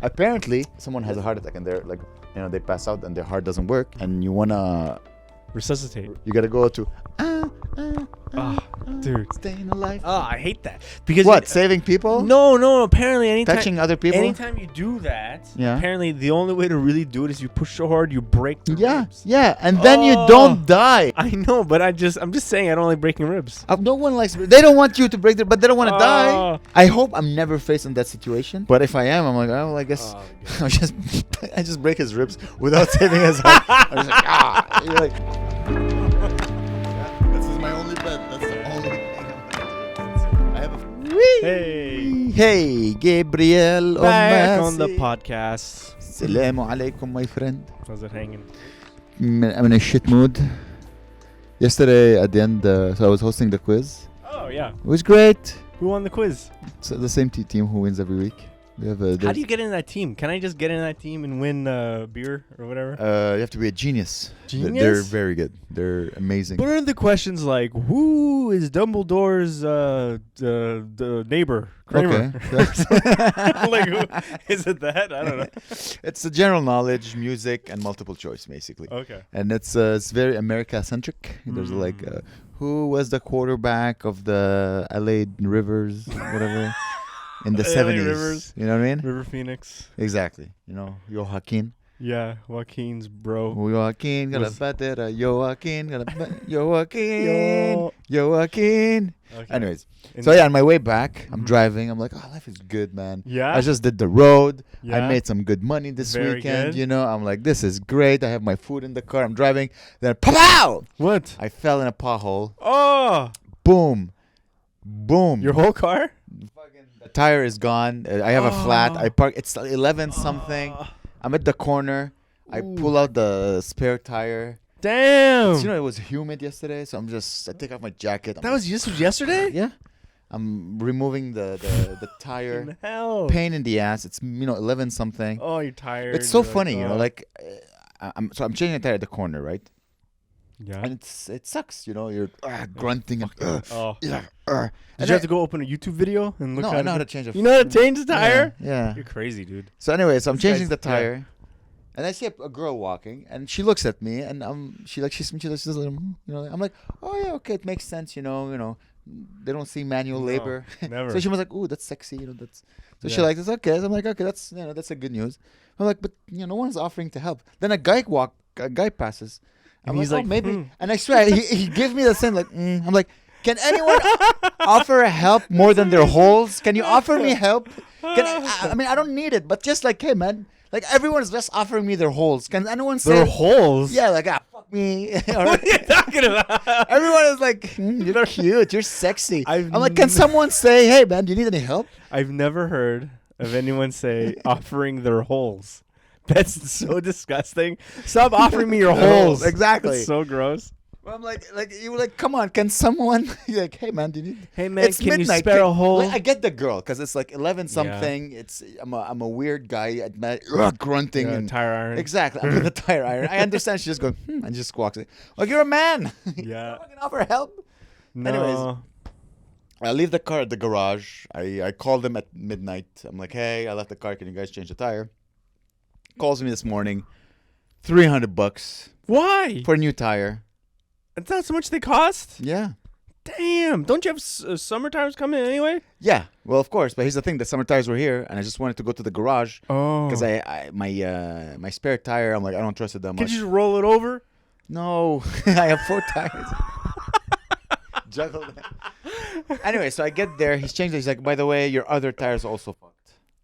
Apparently, someone has a heart attack and they're like, they pass out and their heart doesn't work, and you wanna resuscitate. You gotta go to. Dude, staying alive. I hate that because what? Saving people? No. Apparently, anytime touching other people. Anytime you do that, yeah. Apparently the only way to really do it is you push so hard you break the ribs. Yeah, and then you don't die. I know, but I'm just saying I don't like breaking ribs. No one likes. They don't want you to break their, but they don't want to die. I hope I'm never facing that situation. But if I am, I'm like, well, I guess I just break his ribs without saving his heart. I'm just like, You're like. This is my only bet. That's the only thing I have Hey, Gabriel. Back on the podcast. Assalamu alaikum, my friend. How's it hanging? I'm in a shit mood. Yesterday at the end, so I was hosting the quiz. Oh, yeah. It was great. Who won the quiz? It's the same team who wins every week. We have How do you get in that team? Can I just get in that team and win beer or whatever? You have to be a genius. Genius? They're very good. They're amazing. What are the questions like? Who is Dumbledore's the neighbor? Kramer. Okay. Like, who, is it that? I don't know. It's the general knowledge, music, and multiple choice, basically. Okay. And it's very America-centric. There's like, who was the quarterback of the LA Rivers, whatever, in the 70s? Rivers. You know what I mean? River Phoenix. Exactly. Joaquin. Yeah, Joaquin's bro. Joaquin, Joaquin, Joaquin. Okay. Anyways, on my way back, I'm driving. I'm like, life is good, man. Yeah. I just did the road. Yeah. I made some good money this Very weekend. good. I'm like, this is great. I have my food in the car. I'm driving. Then, pow! What? I fell in a pothole. Oh! Boom. Your whole car? The tire is gone. I have a flat. I park. It's 11 something. I'm at the corner. I pull out the spare tire. Damn. It was humid yesterday, so I take off my jacket. That was just yesterday? Yeah. I'm removing the tire. Hell. Pain in the ass. It's 11 something. Oh, you're tired. It's so funny, I'm changing the tire at the corner, right? Yeah. And it sucks, you're grunting and Did you have to go open a YouTube video and look at it? No, I know how to change You know how to change the tire? Yeah. You're crazy, dude. So anyway, I'm changing the tire. And I see a girl walking, and she looks at me, and she does I'm like, oh yeah, okay, it makes sense, they don't see manual labor. Never. So she was like, ooh, that's sexy, she likes it. Okay, so I'm like, okay, that's a good news. I'm like, but no one's offering to help. Then a guy passes. And he's like, maybe, and I swear he gives me the same I'm like, can anyone offer help more than their holes? Can you offer me help? I don't need it, but just like, hey man. Like, everyone's just offering me their holes. Can anyone say... Their holes? Yeah, like, fuck me. What are you talking about? Everyone is like, you're cute. You're sexy. I'm like, can someone say, hey, man, do you need any help? I've never heard of anyone say offering their holes. That's so disgusting. Stop offering me your holes. Exactly. It's so gross. Well, I'm like, come on, can someone... You're like, hey, man, do you need... Hey, man, can you spare a hole? Like, I get the girl, because it's like 11 something. Yeah. I'm a weird guy, grunting. Yeah, and tire iron. Exactly. I'm in the tire iron. I understand. She just goes, and just walks in. Like, you're a man. Yeah. You can offer help. No. Anyways, I leave the car at the garage. I called them at midnight. I'm like, hey, I left the car. Can you guys change the tire? Calls me this morning. $300. Why? For a new tire. That's not so much they cost? Yeah. Damn. Don't you have summer tires coming anyway? Yeah. Well, of course. But here's the thing. The summer tires were here, and I just wanted to go to the garage. Oh. Because my spare tire, I'm like, I don't trust it that much. Could you just roll it over? No. I have 4 tires. Juggle that. Anyway, so I get there. He's changed it. He's like, by the way, your other tires are also fucked.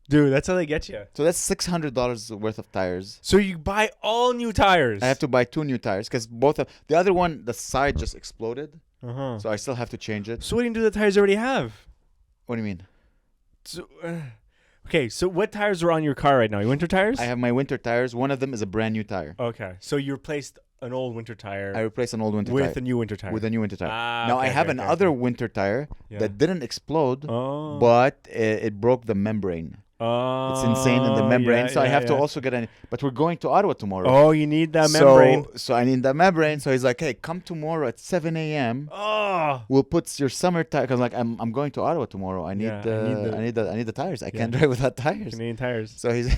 Dude, that's how they get you. So that's $600 worth of tires. So you buy all new tires? I have to buy 2 new tires because the other one, the side just exploded. Uh-huh. So I still have to change it. So what do you do with the tires you already have? What do you mean? So, okay, so what tires are on your car right now? Your winter tires? I have my winter tires. One of them is a brand new tire. Okay, so you replaced an old winter tire. I replaced an old winter tire. With a new winter tire. With a new winter tire. Now I have another winter tire that didn't explode, Oh. but it broke the membrane. Oh, It's insane in the membrane. yeah, So I yeah, have to yeah. also get but we're going to Ottawa tomorrow. Oh, you need that membrane. So I need that membrane. So he's like, hey, come tomorrow at 7 a.m. Oh, We'll put your summer tire, because like I'm going to Ottawa tomorrow. I need Yeah, I need I need the tires. I Yeah. can't drive without tires. Canadian tires. So he's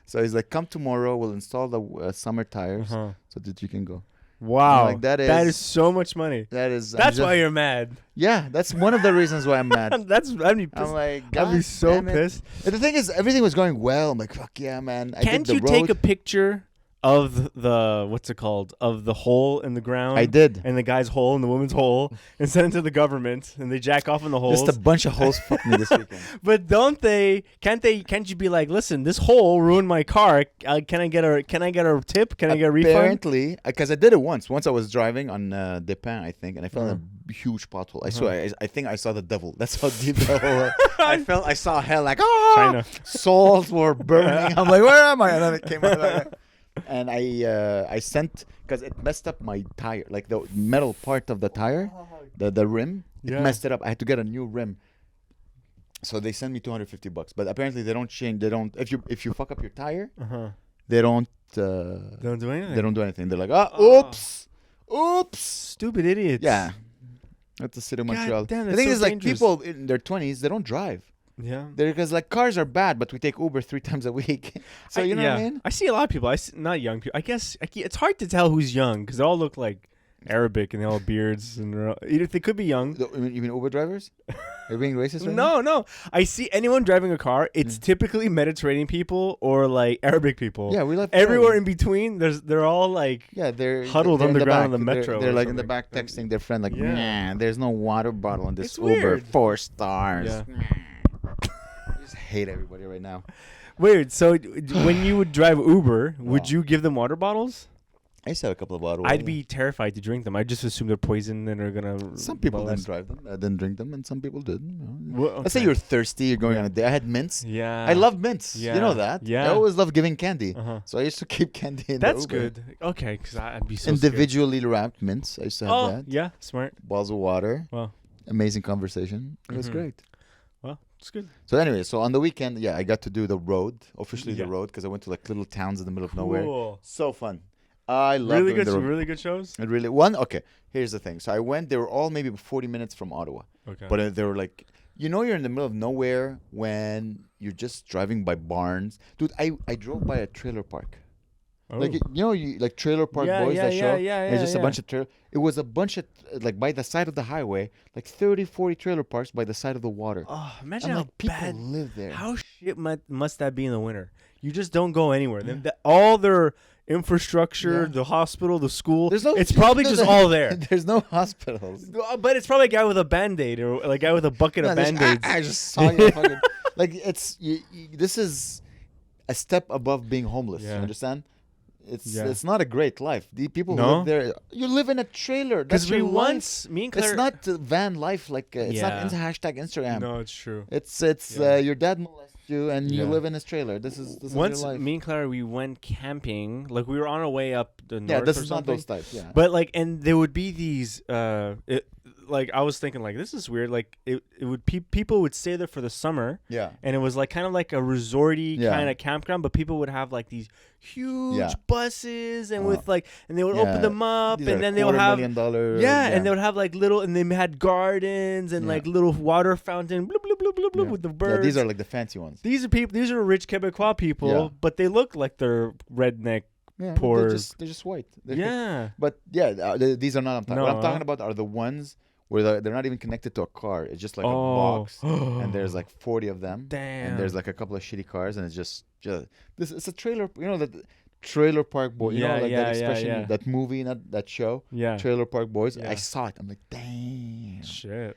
so he's like, come tomorrow. We'll install the summer tires Uh-huh. so that you can go. Wow, like, that is is- so much money. That is That's why you're mad. Yeah, that's one of the reasons why I'm mad. I'm pissed. I'm like, I'd God be so damn it. pissed. And the thing is, everything was going well. I'm like, fuck yeah, man. I Can't did you the take road. a picture of the what's it called, of the hole in the ground? I did. And the guy's hole and the woman's hole, and send it to the government, and they jack off in the holes. Just a bunch of holes fucked me this weekend. But can't you be like, listen, this hole ruined my car. Can I get a tip? Can I get a refund? Apparently, because I did it once. Once I was driving on Depin, I think, and I fell in a huge pothole. I swear, I think I saw the devil. That's how deep the hole was. I saw hell, like, China. souls were burning. I'm like, where am I? And then it came out like that. And I sent, because it messed up my tire, like the metal part of the tire, the rim. It Yeah. messed it up. I had to get a new rim. So they sent me $250, but apparently they don't change. They don't. If you fuck up your tire, they don't. Don't do anything. They don't do anything. They're like, oops. Stupid idiots. Yeah, that's the city of God Montreal. damn, the that's thing so is, like, dangerous. people in their 20s, they don't drive. Yeah. Because like cars are bad, but we take Uber 3 times a week. So you know what I mean? I see a lot of people. Not young people. I guess it's hard to tell who's young because they all look like Arabic and they all have beards and they could be young. You mean Uber drivers? Are you being racist right No, no. I see anyone driving a car. It's typically Mediterranean people or like Arabic people. Yeah, we love everywhere driving. in between. They're all like they're huddled they're in underground on back. the metro. They're or like in the something. back texting their friend like, Yeah. nah, there's no water bottle in this It's Uber. weird. 4 stars. Yeah. I just hate everybody right now. Weird. So when you would drive Uber, would you give them water bottles? I used to have a couple of bottles. I'd be terrified to drink them. I just assume they're poison and are gonna. Some people molest- didn't drive them. I didn't drink them, and some people did. Well, Let's say okay. you're thirsty. You're going on a day. I had mints. Yeah. I love mints. Yeah. You know that. Yeah. I always love giving candy. Uh-huh. So I used to keep candy in That's the Uber. good. Okay, because I'd be so Individually wrapped mints. I used to have scared. Oh, that. yeah, smart. Bottles of water. Well, Amazing conversation. It was Mhm. great. well, it's good. So anyway, so on the weekend, yeah, I got to do the road, officially Yeah. the road, because I went to like little towns in the middle of nowhere. Cool. So fun. I love Really doing good. the road. Really good shows. It really one. Okay, here's the thing. So I went. They were all maybe 40 minutes from Ottawa, Okay. but they were like, you're in the middle of nowhere when you're just driving by barns, dude. I drove by a trailer park. Like like Trailer Park Yeah, Boys, yeah, that yeah, show. yeah, It's yeah, just a yeah. bunch of trailer. It was a bunch of like by the side of the highway, like 30, 40 trailer parks by the side of the water. Oh, imagine I'm how like, people bad. live there. How shit must that be in the winter? You just don't go anywhere. All their infrastructure, Yeah. the hospital, the school. There's no. It's probably just all there. There's no hospitals. But it's probably a guy with a Band-Aid or like a guy with a bucket No, of there's- Band-Aids. I just saw you. Fucking, like it's this is a step above being homeless. Yeah. You understand? Yeah. It's not a great life. The people who No? live there, you live in a trailer. That's Because we your life. once, me and Claire. It's not van life. Like it's Yeah. not hashtag Instagram. No, it's true. It's Yeah. your dad molests you and you Yeah. live in his trailer. This is Once your life. me and Claire, we went camping. Like we were on our way up the north. Yeah, this or is not something. those types. Yeah. But like, and there would be these. Like I was thinking, like this is weird. Like it would people would stay there for the summer, yeah. and it was like kind of like a resorty Yeah. kind of campground. But people would have like these huge Yeah. buses, and Oh. with like, and they would Yeah. open them up, These are and then they would have. $250,000. Yeah, and they would have like little, and they had gardens and Yeah. like little water fountain, bloop bloop bloop bloop bloop Yeah. with the Yeah, birds. these are like the fancy ones. These are people. These are rich Quebecois people, Yeah. but they look like they're redneck. Yeah, Poor- they're just white. Yeah. But yeah, these are not. What I'm No. talking about are the ones where they're not even connected to a car. It's just like a box, and there's like 40 of them. Damn. And there's like a couple of shitty cars, and it's just this. It's a trailer. You know that Trailer Park Boy. You know Yeah, like yeah, that expression, yeah. that movie, not that show. Yeah. Trailer Park Boys. Yeah. I saw it. I'm like, damn. Shit.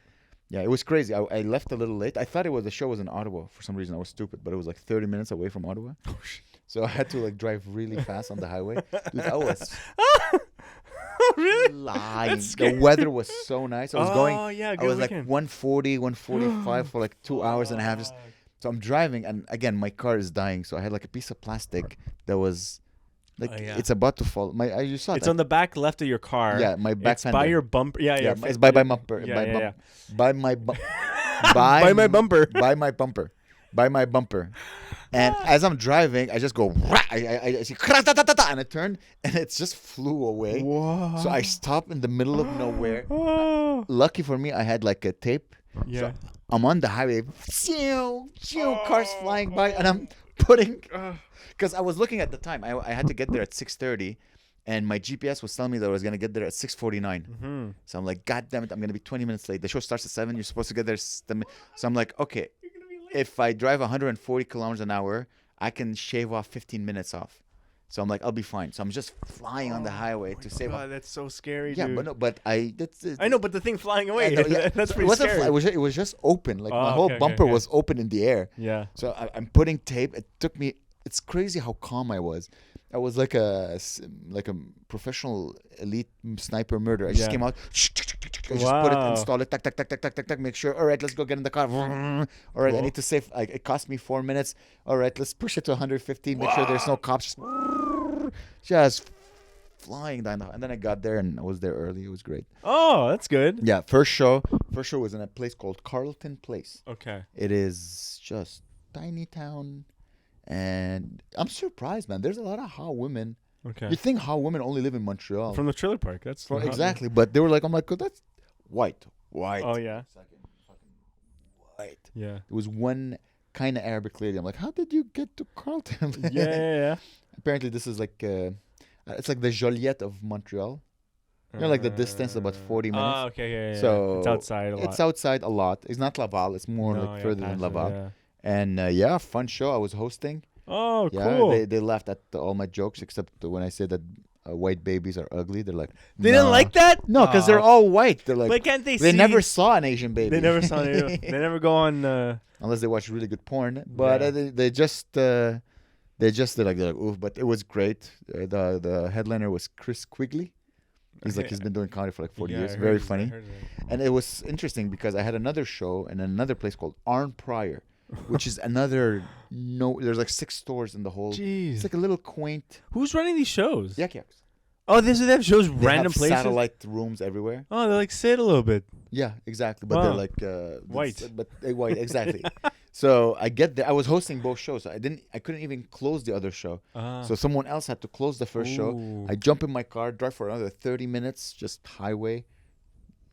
Yeah, it was crazy. I left a little late. I thought the show was in Ottawa for some reason. I was stupid, but it was like 30 minutes away from Ottawa. Oh, So I had to like drive really fast on the highway. Dude, I was really? lying. That's The scary. weather was so nice. I was going. Oh yeah, I good was like weekend. 140, 145 for like 2 hours and a half. Just so I'm driving, and again my car is dying. So I had like a piece of plastic that was like Oh, yeah. it's about to fall. You saw It's that. on the back left of your car. Yeah, my back It's by fender. your bumper. Yeah, yeah. It's by my bumper. Yeah, by yeah, bump- yeah. by my bu- By my bumper. by my bumper. by my bumper. And as I'm driving, I just go, rah! I see, and I turn, and it just flew away. Whoa. So I stop in the middle of nowhere. Oh. Lucky for me, I had like a tape. Yeah. So I'm on the highway, cars flying by, and I'm putting, because I was looking at the time. I had to get there at 6:30, and my GPS was telling me that I was gonna get there at 6:49. Mm-hmm. So I'm like, God damn it, I'm gonna be 20 minutes late. The show starts at 7. You're supposed to get there. So I'm like, okay, if I drive 140 kilometers an hour, I can shave off 15 minutes off. So I'm like, I'll be fine. So I'm just flying on the highway to save. God, that's so scary, Yeah, dude. but no, but I. I know, but the thing flying away, I know, yeah. that's pretty it wasn't scary. fly, it was just open. Like my whole okay, bumper okay. was open in the air. Yeah. So I'm putting tape. It took me. It's crazy how calm I was. I was like a professional elite sniper murderer. I just came out. I just put it, install it, tack, make sure. All right, let's go get in the car. All right, I need to save. It cost me 4 minutes. All right, let's push it to 115. Make sure there's no cops. Just flying down. And then I got there and I was there early. It was great. Oh, that's good. Yeah, first show was in a place called Carlton Place. Okay. It is just tiny town. And I'm surprised, man. There's a lot of hot women. Okay. You think hot women only live in Montreal? From the trailer park. That's Exactly. But they were like, I'm like, oh, that's white. Oh yeah. White. Yeah. There was one kind of Arabic lady. I'm like, how did you get to Carlton? Yeah. Apparently, this is like, it's like the Joliette of Montreal. You know, like the distance, about 40 minutes. Oh, okay, yeah. So it's outside a lot. It's outside a lot. It's not Laval. It's more further than Laval. Yeah. And fun show. I was hosting. Oh, Yeah, cool. they laughed at all my jokes except when I said that white babies are ugly. They're like, They didn't like that? No, because they're all white. They're like, But can't they see? they never saw an Asian baby. They never saw it. They never go on. Unless they watch really good porn. But Yeah. they're like, oof. But it was great. The headliner was Chris Quigley. He's like, he's been doing comedy for like 40 years. Very funny. And it was interesting because I had another show in another place called Arn Pryor, which is another there's like 6 stores in the whole. Jeez. It's like a little quaint. Who's running these shows? Yak Yaks. Oh, they have shows They random have places. satellite rooms everywhere. Oh, they like sit a little bit. Yeah, exactly. But Wow. they're like White. But white, exactly. So I get there. I was hosting both shows. I couldn't even close the other show. So someone else had to close the first show. Ooh. I jump in my car, drive for another 30 minutes, just highway,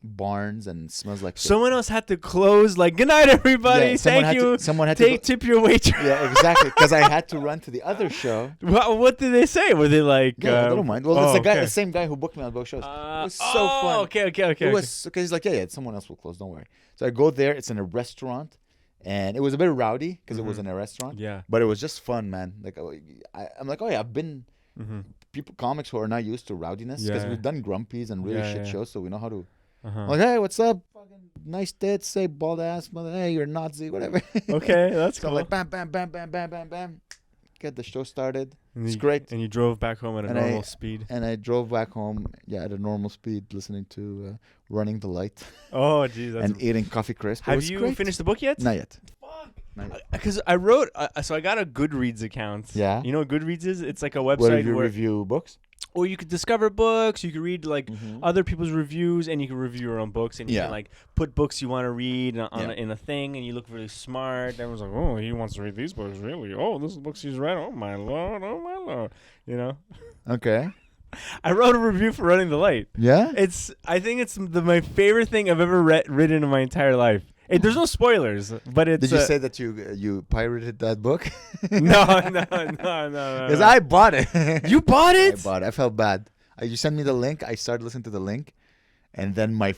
barns, and smells like shit. Someone else had to close. Like, good night, everybody. Yeah, someone Thank had you. to- someone had to Tip your waiter. Yeah, exactly. Because I had to run to the other show. What did they say? Were they like? Yeah, I don't mind. Well, it's okay. the same guy who booked me on both shows. It was so fun. Okay. It was okay. He's like, yeah, someone else will close. Don't worry. So I go there. It's in a restaurant, and it was a bit rowdy because it was in a restaurant. Yeah. But it was just fun, man. Like I'm like, oh yeah, I've been Mm-hmm. comics who are not used to rowdiness because Yeah. we've done grumpies and really Yeah, shit yeah. shows, so we know how to. Uh-huh. I'm like, hey, what's up? Fucking nice tits. Say bald ass, mother. Hey, you're Nazi, whatever. Okay, that's So cool. I'm like, bam, bam, bam, bam, bam, bam, bam. Get the show started. And It's you- great. And you drove back home at a And normal speed. And I drove back home, at a normal speed, listening to Running the Light Oh, geez. That's and eating coffee crisp. It Have was you great. finished the book yet? Not yet. Fuck. Not yet. Because I wrote, so I got a Goodreads account. Yeah? You know what Goodreads is? It's like a Where website you where, review books? or you could discover books. You could read like Mhm. other people's reviews, and you can review your own books, and you Yeah. can like put books you want to read Yeah. in a thing, and you look really smart. Everyone's like, oh, he wants to read these books, really? Oh, this is the books he's read. Oh my lord, oh my lord. You know. Okay. I wrote a review for Running the Light. Yeah? I think it's my favorite thing I've ever written in my entire life. There's no spoilers, but it's. Did you say that you pirated that book? No. Because I bought it. You bought it? I bought it. I felt bad. You sent me the link. I started listening to the link. And then my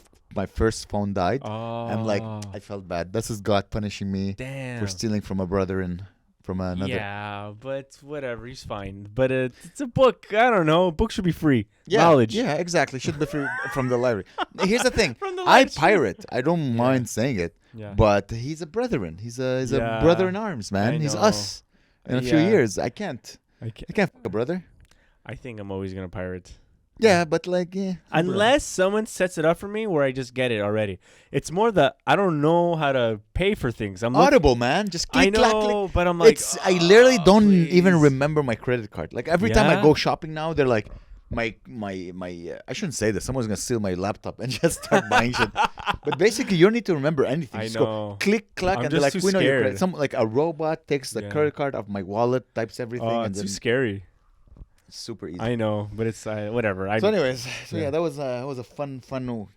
first phone died. Oh. I'm like, I felt bad. This is God punishing me Damn. for stealing from a brother and from another. Yeah, but whatever, he's fine. But it's a book. I don't know. A book should be free. Yeah, Knowledge. Yeah, exactly. Should be free from the library. Here's the thing. From the I live stream. pirate. I don't mind saying it. Yeah. But he's a brethren. He's a Yeah. brother in arms, man. I He's know. us. In a few Yeah. years, I can't. I can't fuck a brother. I think I'm always gonna pirate. Yeah, but like, yeah. Unless someone sets it up for me where I just get it already. It's more that I don't know how to pay for things. I'm Audible, man. Just click, I clack, know, click. but I'm like, I literally don't even please. remember my credit card. Like every time I Yeah? go shopping now, they're like, my I shouldn't say this. Someone's gonna steal my laptop and just start buying shit. But basically, you don't need to remember anything. I Just know. go click, clack, I'm and they're just like, too we know you're scared. correct. Some like a robot takes the Yeah. credit card of my wallet, types everything, Oh, and it's then too scary. it's super easy. I know, but it's whatever. So, anyways, yeah. that was a fun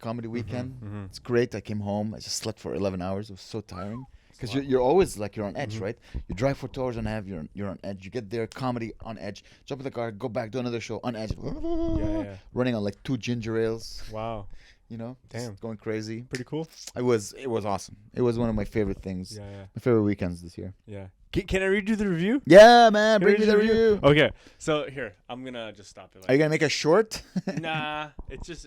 comedy weekend. mhm. It's great. I came home. I just slept for 11 hours. It was so tiring because you're always like you're on edge, Mhm. right? You drive for 2 hours and a half. You're on edge. You get there, comedy on edge. Jump in the car, go back, do another show on edge. Yeah. Running on like 2 ginger ales. Wow. You know, Damn. just going crazy. Pretty cool. It was awesome. It was one of my favorite things. Yeah. My favorite weekends this year. Yeah. Can I read you the review? Yeah, man. Can I Bring me read the review. Okay. So here, I'm gonna just stop it. Are you gonna make a short? Nah. It's just.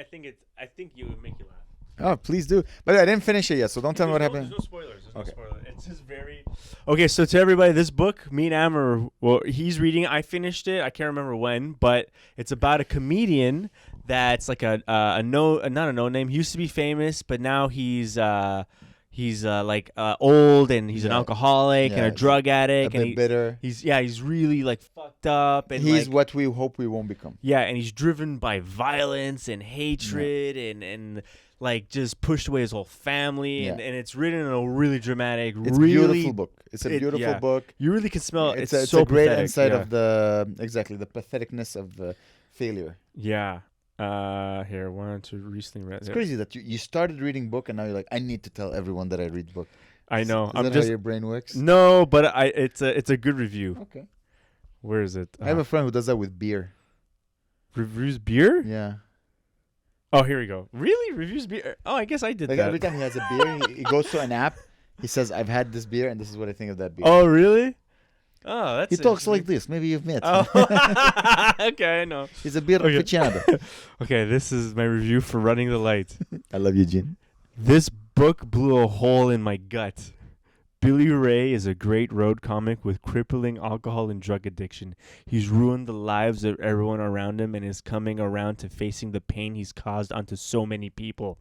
I think you would make you laugh. Oh, please do. But I didn't finish it yet, so don't tell me what happened. There's no spoilers. There's Okay. no spoilers. It's just very. Okay, so to everybody, this book, me and Amer, well, he's reading. I finished it. I can't remember when, but it's about a comedian that's like not a no name. He used to be famous, but now he's like old and he's an Yeah. alcoholic and Yeah, a drug A addict, and bit bitter. he's really like fucked up, and He's like, what we hope we won't become. yeah, and he's driven by violence and hatred and like just pushed away his whole family, and it's written in a really dramatic, It's really a beautiful book. It's a beautiful yeah. book. You really can smell it. It's so a great pathetic. insight yeah. of the patheticness of failure. Yeah. Here, one to recently read. It's crazy that you started reading book and now you're like, I need to tell everyone that I read book. I know. Is I'm that just how your brain works? no, but it's a good review. Okay. Where is it? I have a friend who does that with beer. Reviews beer. Yeah. Oh, here we go. Really, reviews beer. Oh, I guess I did Like that. every time he has a beer, he goes to an app. He says, I've had this beer and this is what I think of that beer. Oh, really? Oh, that's. He talks like this. Maybe you've met. Oh, okay, I know. He's a beer Okay. aficionado. Okay, this is my review for Running the Light. I love you, Gene. This book blew a hole in my gut. Billy Ray is a great road comic with crippling alcohol and drug addiction. He's ruined the lives of everyone around him and is coming around to facing the pain he's caused onto so many people.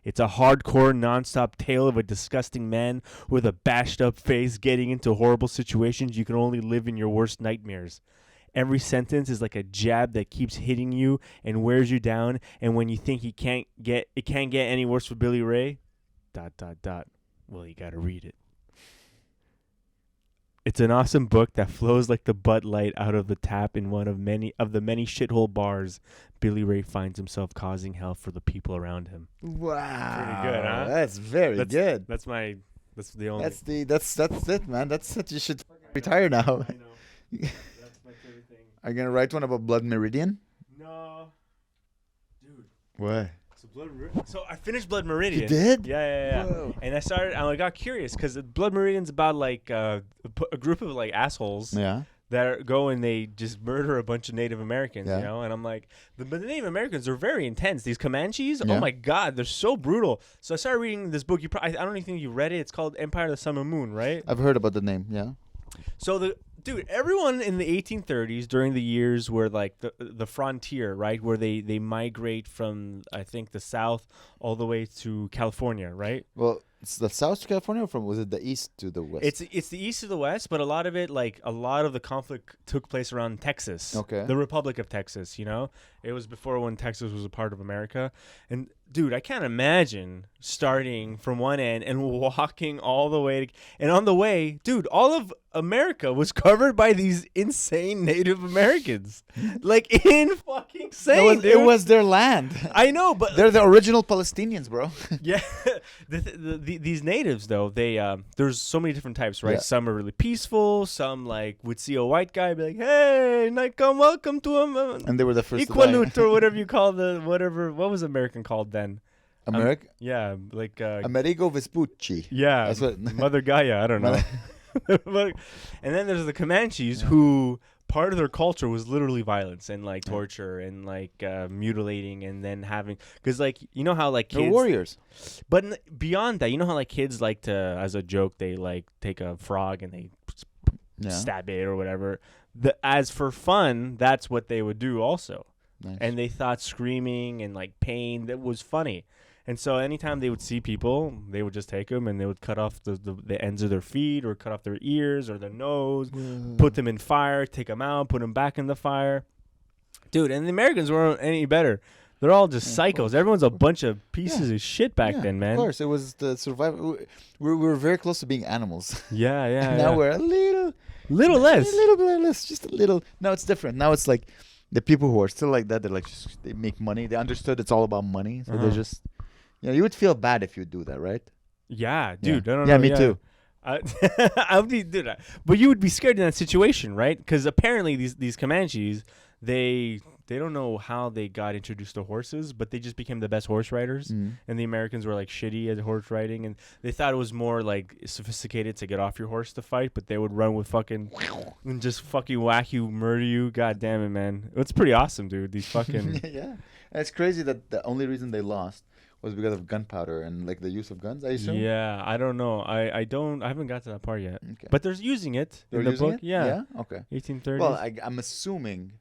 It's a hardcore, nonstop tale of a disgusting man with a bashed-up face getting into horrible situations you can only live in your worst nightmares. Every sentence is like a jab that keeps hitting you and wears you down, and when you think it can't get any worse for Billy Ray, ... Well, you gotta read it. It's an awesome book that flows like the Bud Light out of the tap in one of the many shithole bars Billy Ray finds himself causing hell for the people around him. Wow. Pretty good, huh? That's very good. That's the only. That's it, man. That's it. You should retire now. I know. That's my favorite thing. Are you gonna write one about Blood Meridian? No, dude. What? So I finished Blood Meridian. You did? Yeah. Whoa. And I got curious because Blood Meridian's about like a group of like assholes Yeah. that go and they just murder a bunch of Native Americans, Yeah. you know? And I'm like, but the Native Americans are very intense. These Comanches, Yeah. oh my God, they're so brutal. So I started reading this book. I don't even think you read it. It's called Empire of the Sun and Moon, right? I've heard about the name. Yeah. So everyone in the 1830s during the years where like the frontier, right, where they migrate from I think the south all the way to California, right? Well, it's the South to California, or was it the east to the west? It's the east to the west, but a lot of the conflict took place around Texas. Okay. The Republic of Texas, you know? It was before when Texas was a part of America. And dude, I can't imagine starting from one end and walking all the way and on the way, dude, all of America was covered by these insane Native Americans. Like in fucking insane, it was their land. I know, but They're the original Palestinians, bro. yeah, these natives though, they there's so many different types, right? Yeah. Some are really peaceful. Some like would see a white guy, be like, "Hey, welcome to him." And they were the first to die. Equalut or whatever you call what was American called then? America. Yeah, like Amerigo Vespucci. yeah, That's what. Mother Gaia. I don't know. But- and then there's the Comanches who. Part of their culture was literally violence and like torture and like mutilating and then having because like you know how like kids They're warriors. but beyond that you know how like kids like to as a joke they like take a frog and they Yeah. stab it or whatever as for fun that's what they would do also Nice. and they thought screaming and like pain that was funny. And so anytime they would see people, they would just take them and they would cut off the ends of their feet or cut off their ears or their nose, put them in fire, take them out, put them back in the fire. Dude, and the Americans weren't any better. They're all just Yeah, of psychos. course. Everyone's a bunch of pieces of shit back Yeah, then, man. Of course, it was the survival. We were very close to being animals. Yeah, yeah. And now yeah. we're a little less. a little bit less, just a little. Now it's different. Now it's like the people who are still like that. They're like they make money. They understood it's all about money, so they're Uh-huh. just. You would feel bad if you do that, right? Yeah, dude. Yeah, I don't yeah know. me too. I would be, dude. But you would be scared in that situation, right? Because apparently these Comanches, they don't know how they got introduced to horses, but they just became the best horse riders. Mm. And the Americans were like shitty at horse riding, and they thought it was more like sophisticated to get off your horse to fight, but they would run with fucking and just fucking whack you, murder you. God damn it, man. It's pretty awesome, dude. These fucking Yeah, and it's crazy that the only reason they lost was because of gunpowder and like the use of guns. I assume. yeah. I don't know. I haven't got to that part yet. Okay. But there's using it They're in the using book. it? Yeah. Yeah. Okay. 1830s. Well, I'm assuming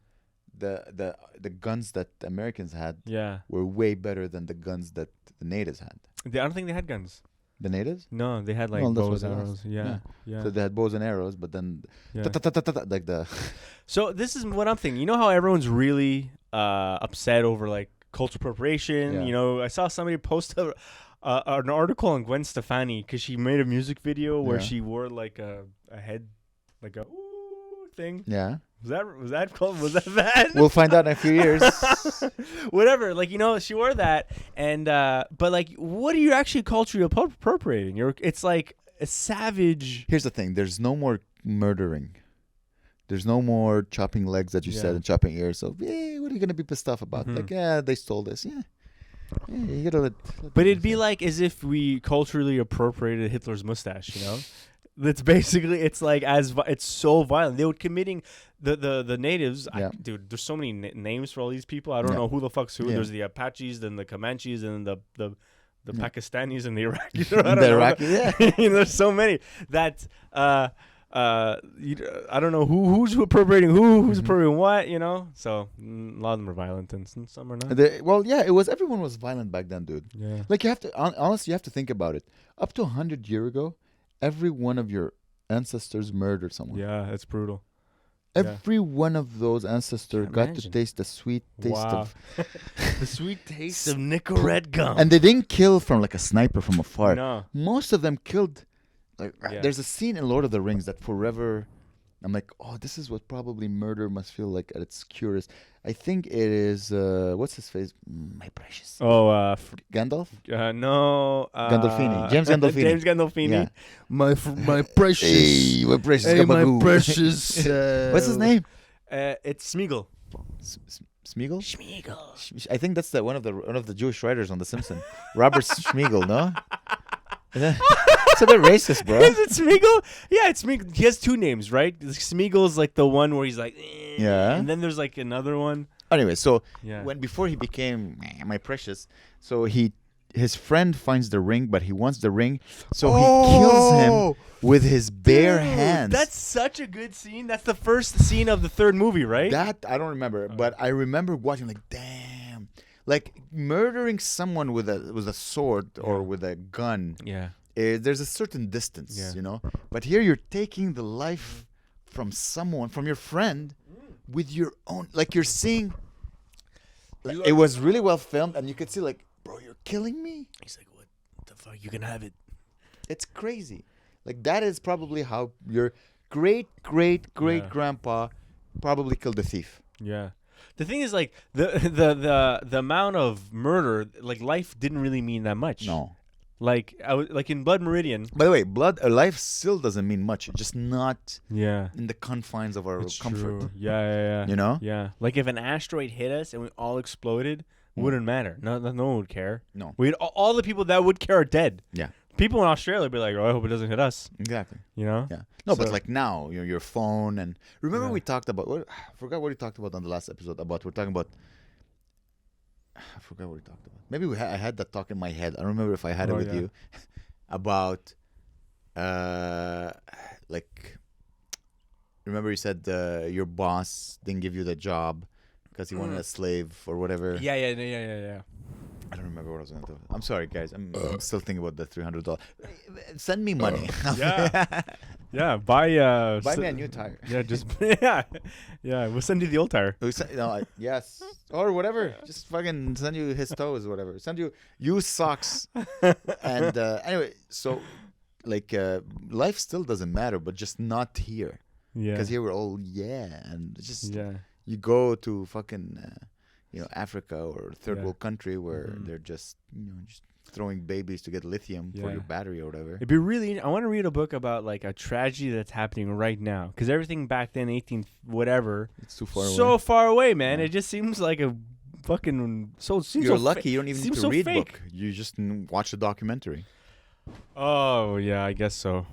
the guns that the Americans had yeah. were way better than the guns that the natives had. I don't think they had guns. The natives? No, they had like Well, that's bows, what they arrows. lost. Yeah. Yeah. So they had bows and arrows, but then yeah. like the So this is what I'm thinking. You know how everyone's really upset over like cultural appropriation? Yeah. You know, I saw somebody post an article on Gwen Stefani because she made a music video where Yeah. she wore like a head, like a ooh thing. yeah. Was that called? Was that bad? We'll find out in a few years. Whatever, like, you know, she wore that, and but like, what are you actually culturally appropriating? It's like a savage. Here's the thing: there's no more murdering. There's no more chopping legs that you Yeah. said and chopping ears. So, yeah, what are you gonna be pissed off about? Mhm. Like, yeah, they stole this. Yeah, you gotta let But them it'd be say. like as if we culturally appropriated Hitler's mustache, you know? That's basically, it's like it's so violent. They were committing the natives. Yeah. Dude, there's so many names for all these people. I don't Yeah. know who the fuck's who. Yeah. There's the Apaches, then the Comanches, and the Yeah. Pakistanis and the Iraqis. I don't The know. Iraqi, yeah. You know, there's so many that I don't know who's appropriating who's Mhm. appropriating what, you know. So a lot of them are violent and some are not. Well, yeah, everyone was violent back then, dude. Yeah. Like you have to honestly, you have to think about it. Up to 100 years ago, every one of your ancestors murdered someone. Yeah, it's brutal. Every one of those ancestors Can't got to imagine. taste the sweet taste Wow. of, The sweet taste of Nicorette gum. and they didn't kill from like a sniper from afar. No. Most of them killed. Like Yeah. there's a scene in Lord of the Rings that forever. I'm like, oh, this is what probably murder must feel like at its purest. I think it is what's his face? My precious Oh, Gandalf. no. Gandolfini. James Gandolfini. James Gandolfini. Yeah. My precious. Hey, my precious. Hey, my Gabagoo. precious. What's his name? It's Smeagol. Smeagol. Smeagol. I think that's one of the Jewish writers on The Simpsons. Robert Smeagol, no? It's a bit racist, bro. Is it Smeagol? Yeah, it's Smeagol. He has two names, right? Smeagol's like the one where he's like, Yeah. and then there's like another one. Anyway, so Yeah. before he became my precious, so his friend finds the ring, but he wants the ring, so he kills him with his bare Dude, hands. That's such a good scene. That's the first scene of the third movie, right? That I don't remember, but I remember watching like, damn, like murdering someone with a sword or with a gun. Yeah. There's a certain distance, Yeah. you know. But here you're taking the life from someone, from your friend, with your own. Like you're seeing. Like, it was really well filmed, and you could see like, bro, you're killing me. He's like, what the fuck? You can have it. It's crazy. Like that is probably how your great grandpa probably killed a thief. Yeah. The thing is, like, the amount of murder, like, life didn't really mean that much. No. Like, like in Blood Meridian. By the way, life still doesn't mean much. Just not Yeah. in the confines of our It's comfort. true. Yeah. You know? Yeah. Like, if an asteroid hit us and we all exploded, wouldn't matter. No one would care. No. All the people that would care are dead. Yeah. People in Australia would be like, oh, I hope it doesn't hit us. Exactly. You know? Yeah. No, but So- like now, your phone and remember Yeah. we talked about I forgot what we talked about on the last episode about we're talking about. I forgot what we talked about. Maybe I had that talk in my head. I don't remember if I had it Oh, with yeah. you about like remember you said your boss didn't give you the job because he wanted a slave or whatever. Yeah. I don't remember what I was going to do. I'm sorry, guys. I'm still thinking about the $300. Send me money. Yeah. Yeah, buy Buy me a new tire. Yeah, just yeah. We'll send you the old tire. Yes, or whatever. Just fucking send you his toes, whatever. Send you used socks. And anyway, so like life still doesn't matter, but just not here. Yeah, Because here we're all and it's just yeah, you go to fucking Africa or third Yeah. world country where Mhm. they're just just throwing babies to get lithium for Yeah. your battery or whatever. It'd be really. I want to read a book about like a tragedy that's happening right now, because everything back then, 18 whatever, It's too far so away. far away, man. Yeah. It just seems like a fucking seems You're so lucky. You don't even need seems to so read fake. book. You just watch the documentary. Oh yeah, I guess so.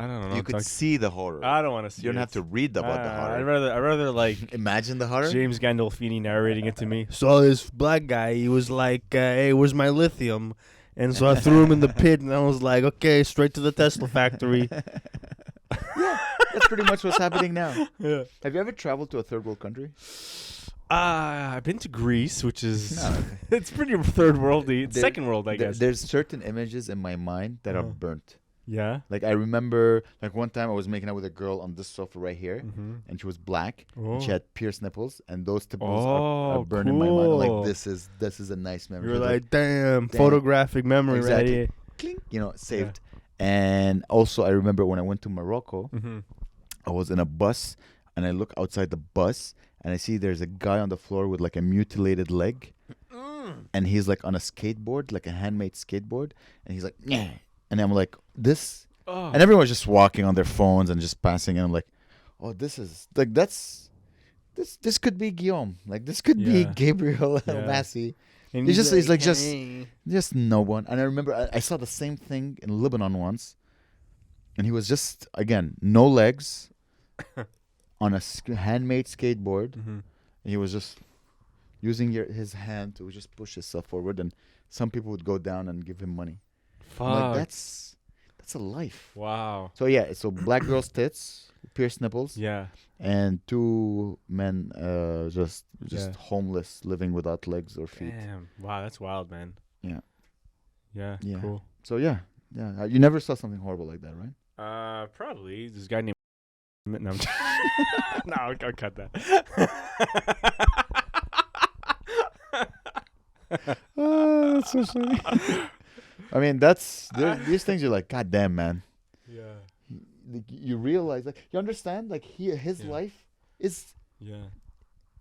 I don't know. You could see the horror. I don't want to see. You don't have to read about the horror. I'd rather like Imagine the horror. James Gandolfini narrating it to me. So this black guy, he was like, "Hey, where's my lithium?" And so I threw him in the pit, and I was like, "Okay, straight to the Tesla factory." Yeah, that's pretty much what's happening now. Yeah. Have you ever traveled to a third world country? I've been to Greece, which is No. it's pretty third worldy. It's There- second world, I guess. There's certain images in my mind that are Uh-huh. burnt. Yeah. Like I remember, like one time I was making out with a girl on this sofa right here, Mm-hmm. and she was black. Oh. And she had pierced nipples, and those nipples are Oh, burned in my mind. I'm cool. like this is a nice memory. You're She was like, damn, damn. photographic memory Exactly. right clink, saved. And also I remember when I went to Morocco, here. Mm-hmm. I was in a bus, and I look outside the bus, and I see there's a guy on the floor with like a mutilated leg, and he's like on a skateboard, like a handmade skateboard, and he's like, yeah. And I'm like, this. Oh. And everyone's just walking on their phones and just passing, and I'm like, oh, this is like this could be Guillaume, like this could be Yeah. Gabriel Yeah. Massey, And he's just like just "Hey." just no one. And I remember I saw the same thing in Lebanon once, and he was just again no legs, on a handmade skateboard, Mhm. and he was just using his hand to just push himself forward, and some people would go down and give him money. I'm like, Fuck. that's a life. Wow. So yeah, so black girls' tits, pierced nipples, Yeah. and two men just Yeah. homeless, living without legs or feet. Damn. Wow, that's wild, man. Yeah. Yeah. Yeah. Cool. So yeah. You never saw something horrible like that, right? Probably this guy named. No, I'm no, I'll cut that. That's so funny. I mean, these things. You're like, God damn, man. Yeah. You realize, like, you understand, like, his Yeah. life is Yeah.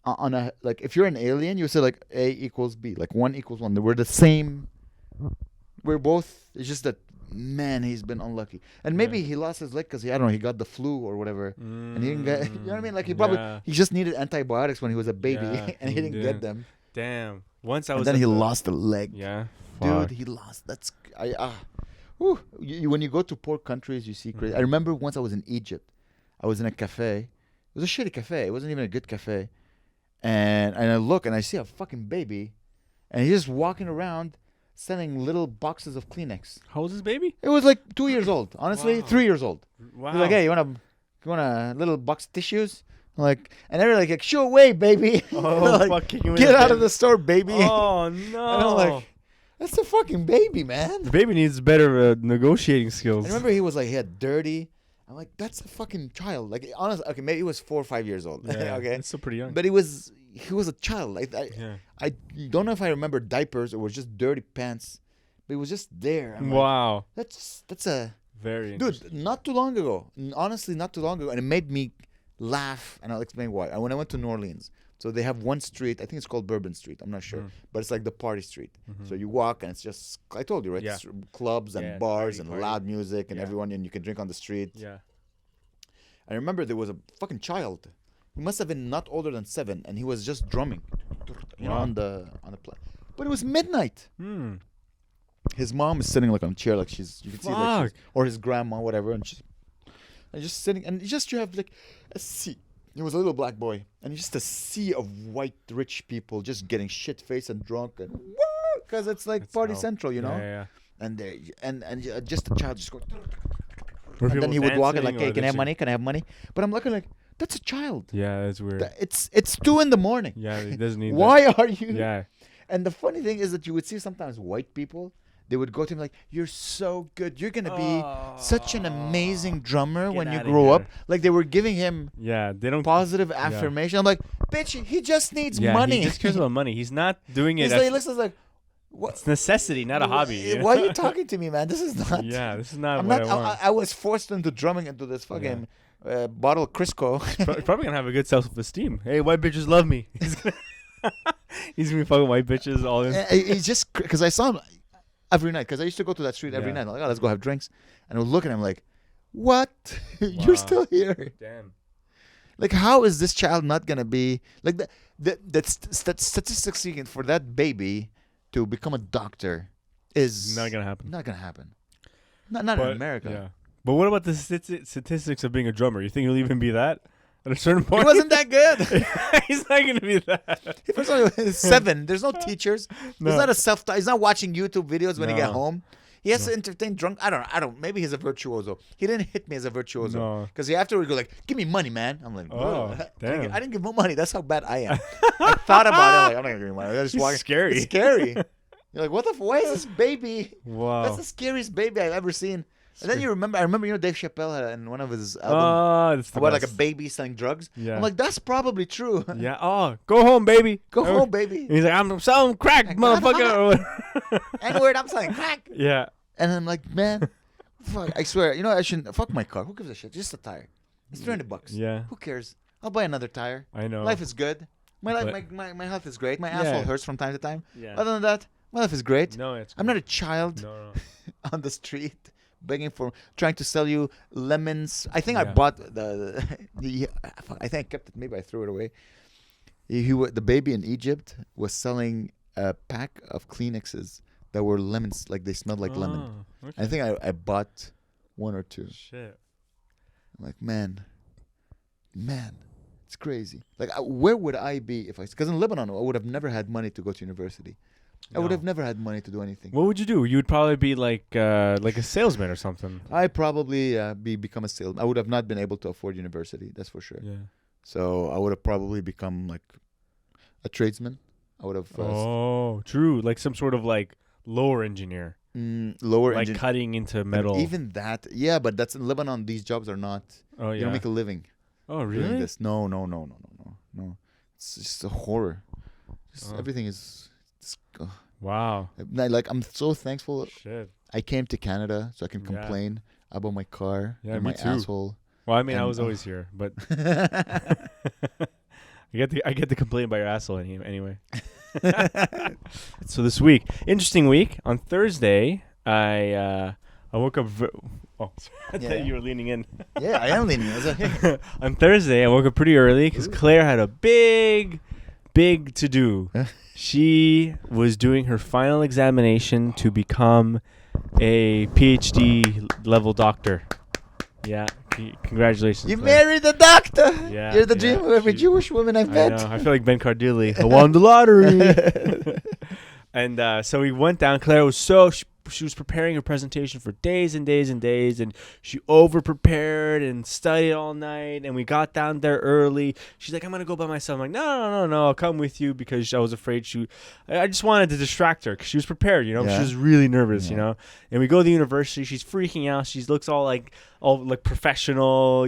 on a like. If you're an alien, you say like A equals B, like 1 equals 1. We're the same. We're both. It's just that, man, he's been unlucky, and maybe Yeah. he lost his leg because I don't know, he got the flu or whatever, and he didn't get. You know what I mean? Like he probably Yeah. he just needed antibiotics when he was a baby, Yeah, and he he didn't did. get them. Damn. Once I And was. then at he the- lost a leg. Yeah. Dude, Fuck. he lost. That's when you go to poor countries, you see crazy. Mhm. I remember once I was in Egypt. I was in a cafe. It was a shitty cafe. It wasn't even a good cafe. And I look and I see a fucking baby, and he's just walking around selling little boxes of Kleenex. How old is this baby? It was like 2 years old. Honestly, Wow. 3 years old. Wow. He's like, hey, you want a little box of tissues? I'm like, and everyone's like, sure way, baby. Oh, Like, fuck, kicking him in get the out of head. the store, baby. Oh no. And I'm like, that's a fucking baby, man. the baby needs better negotiating skills. I remember he had dirty. I'm like, that's a fucking child. Like, honestly, okay, maybe he was 4 or 5 years old. Yeah. Okay, It's still pretty young. but he was a child. Like, yeah. I don't know if I remember diapers or was just dirty pants, but he was just there. I'm like, Wow. that's a Very interesting. dude. Not too long ago, honestly, not too long ago, and it made me laugh. And I'll explain why. When I went to New Orleans, so they have one street. I think it's called Bourbon Street. I'm not sure, Mm. but it's like the party street. Mhm. So you walk and it's just, I told you, right? Yeah. It's clubs and Yeah, bars party, and party. loud music and Yeah. everyone, and you can drink on the street. Yeah. I remember there was a fucking child. He must have been not older than 7, and he was just drumming, Wow. on the But it was midnight. Hmm. His mom is sitting like on a chair, like you can see, like Fuck. or his grandma, whatever, and just sitting, and you have like a sea. He was a little black boy, and just a sea of white rich people just getting shit faced and drunk and because it's like That's party how- central, you know. Yeah. And they and just a child just going. Were And then people he would walk and dancing, like, or hey, they can I have just- money? Can I have money? But I'm looking like, that's a child. Yeah, that's weird. It's 2 in the morning. Yeah, it doesn't need. Why are you? That. Yeah. And the funny thing is that you would see sometimes white people they would go to him like, "You're so good. You're gonna be such an amazing drummer when you outta grow up." here. Like they were giving him Yeah, they don't. positive affirmation. I'm like, "Bitch, he just needs Yeah, money. he just cares about money. He's not doing it. He's as- like, he looks like, what? it's necessity, not a hobby. you know? Why are you talking to me, man? This is not. Yeah, this is not I'm what not. I want. I was forced into drumming into this fucking bottle of Crisco. Probably gonna have a good self-esteem. Hey, white bitches love me. He's gonna be fucking white bitches all in. He's just because I saw him every night because I used to go to that street every Yeah. night. I'm like, oh, let's go have drinks, and I would look at him like, what? Wow. You're still here? Damn. Like, how is this child not gonna be like statistics for that baby to become a doctor is Not gonna happen. Not gonna happen. Not in America. Yeah. But what about the statistics of being a drummer? You think he'll even be that at a certain point? He wasn't that good. He's not gonna be that. He was only 7. There's no teachers. No. He's not a self. He's not watching YouTube videos when he get No. home. He has to entertain drunk. I don't. Maybe he's a virtuoso. He didn't hit me as a virtuoso No. because he afterward go like, "Give me money, man." I'm like, Oh, "Ugh." damn. I didn't give him money. That's how bad I am. I thought about it. I'm like, I'm not gonna give him money. I just He's walk. scary. It's scary. You're like, what the? Why is this baby? Wow. That's the scariest baby I've ever seen. And then I remember Dave Chappelle had in one of his albums Oh, that's the about like a best. baby selling drugs. Yeah. I'm like, that's probably true. Yeah. Oh, go home, baby. Go home, baby. And he's like, I'm selling crack, motherfucker. N-word, I'm selling crack. Yeah. And I'm like, man, fuck, I swear, I shouldn't. Fuck my car. Who gives a shit? Just a tire. It's $300. Yeah. Who cares? I'll buy another tire. I know. Life is good. My life, But- my health is great. My Yeah. asshole hurts from time to time. Yeah. Other than that, my life is great. No, it's. I'm not a child No, no. on the street begging for, trying to sell you lemons. I think I Yeah. bought the fuck, I think I kept it. Maybe I threw it away. The baby in Egypt was selling a pack of Kleenexes that were lemons, like they smelled like lemon. Oh, I think I bought 1 or 2. Shit. I'm like, man, it's crazy. Like, where would I be if because in Lebanon, I would have never had money to go to university. I would No. have never had money to do anything. What would you do? You would probably be like a salesman or something. I probably become a salesman. I would have not been able to afford university, that's for sure. Yeah. So I would have probably become like a tradesman. I would have Oh, true. Like some sort of like lower engineer, lower like engine. cutting into metal. Even that, yeah, but that's in Lebanon. These jobs are not. Oh You yeah. don't make a living Oh doing really? this. No. It's just a horror. Oh. Everything is. Wow. Like, I'm so thankful Shit. I came to Canada so I can Yeah. complain about my car Yeah, and me my too. asshole. Well, I mean, I And, was always here, but I get to complain about your asshole anyway. So this week, interesting week. On Thursday, I woke up. Oh, I Yeah. thought you were leaning in. Yeah, I am leaning. I was like, On Thursday, I woke up pretty early because Claire had a big to do. She was doing her final examination to become a PhD level doctor. Yeah, congratulations. you Claire. married the doctor. Yeah, You're the yeah, dream of every she- Jewish woman I've I met. know. I feel like Ben Cardilli. I won the lottery. And so we went down. Claire was she was preparing her presentation for days and days and days, and she over prepared and studied all night. And we got down there early. She's like, "I'm gonna go by myself." I'm like, "No, I'll come with you," because I was afraid I just wanted to distract her because she was prepared. She Yeah. was really nervous. Yeah. And we go to the university. She's freaking out. She looks all like professional.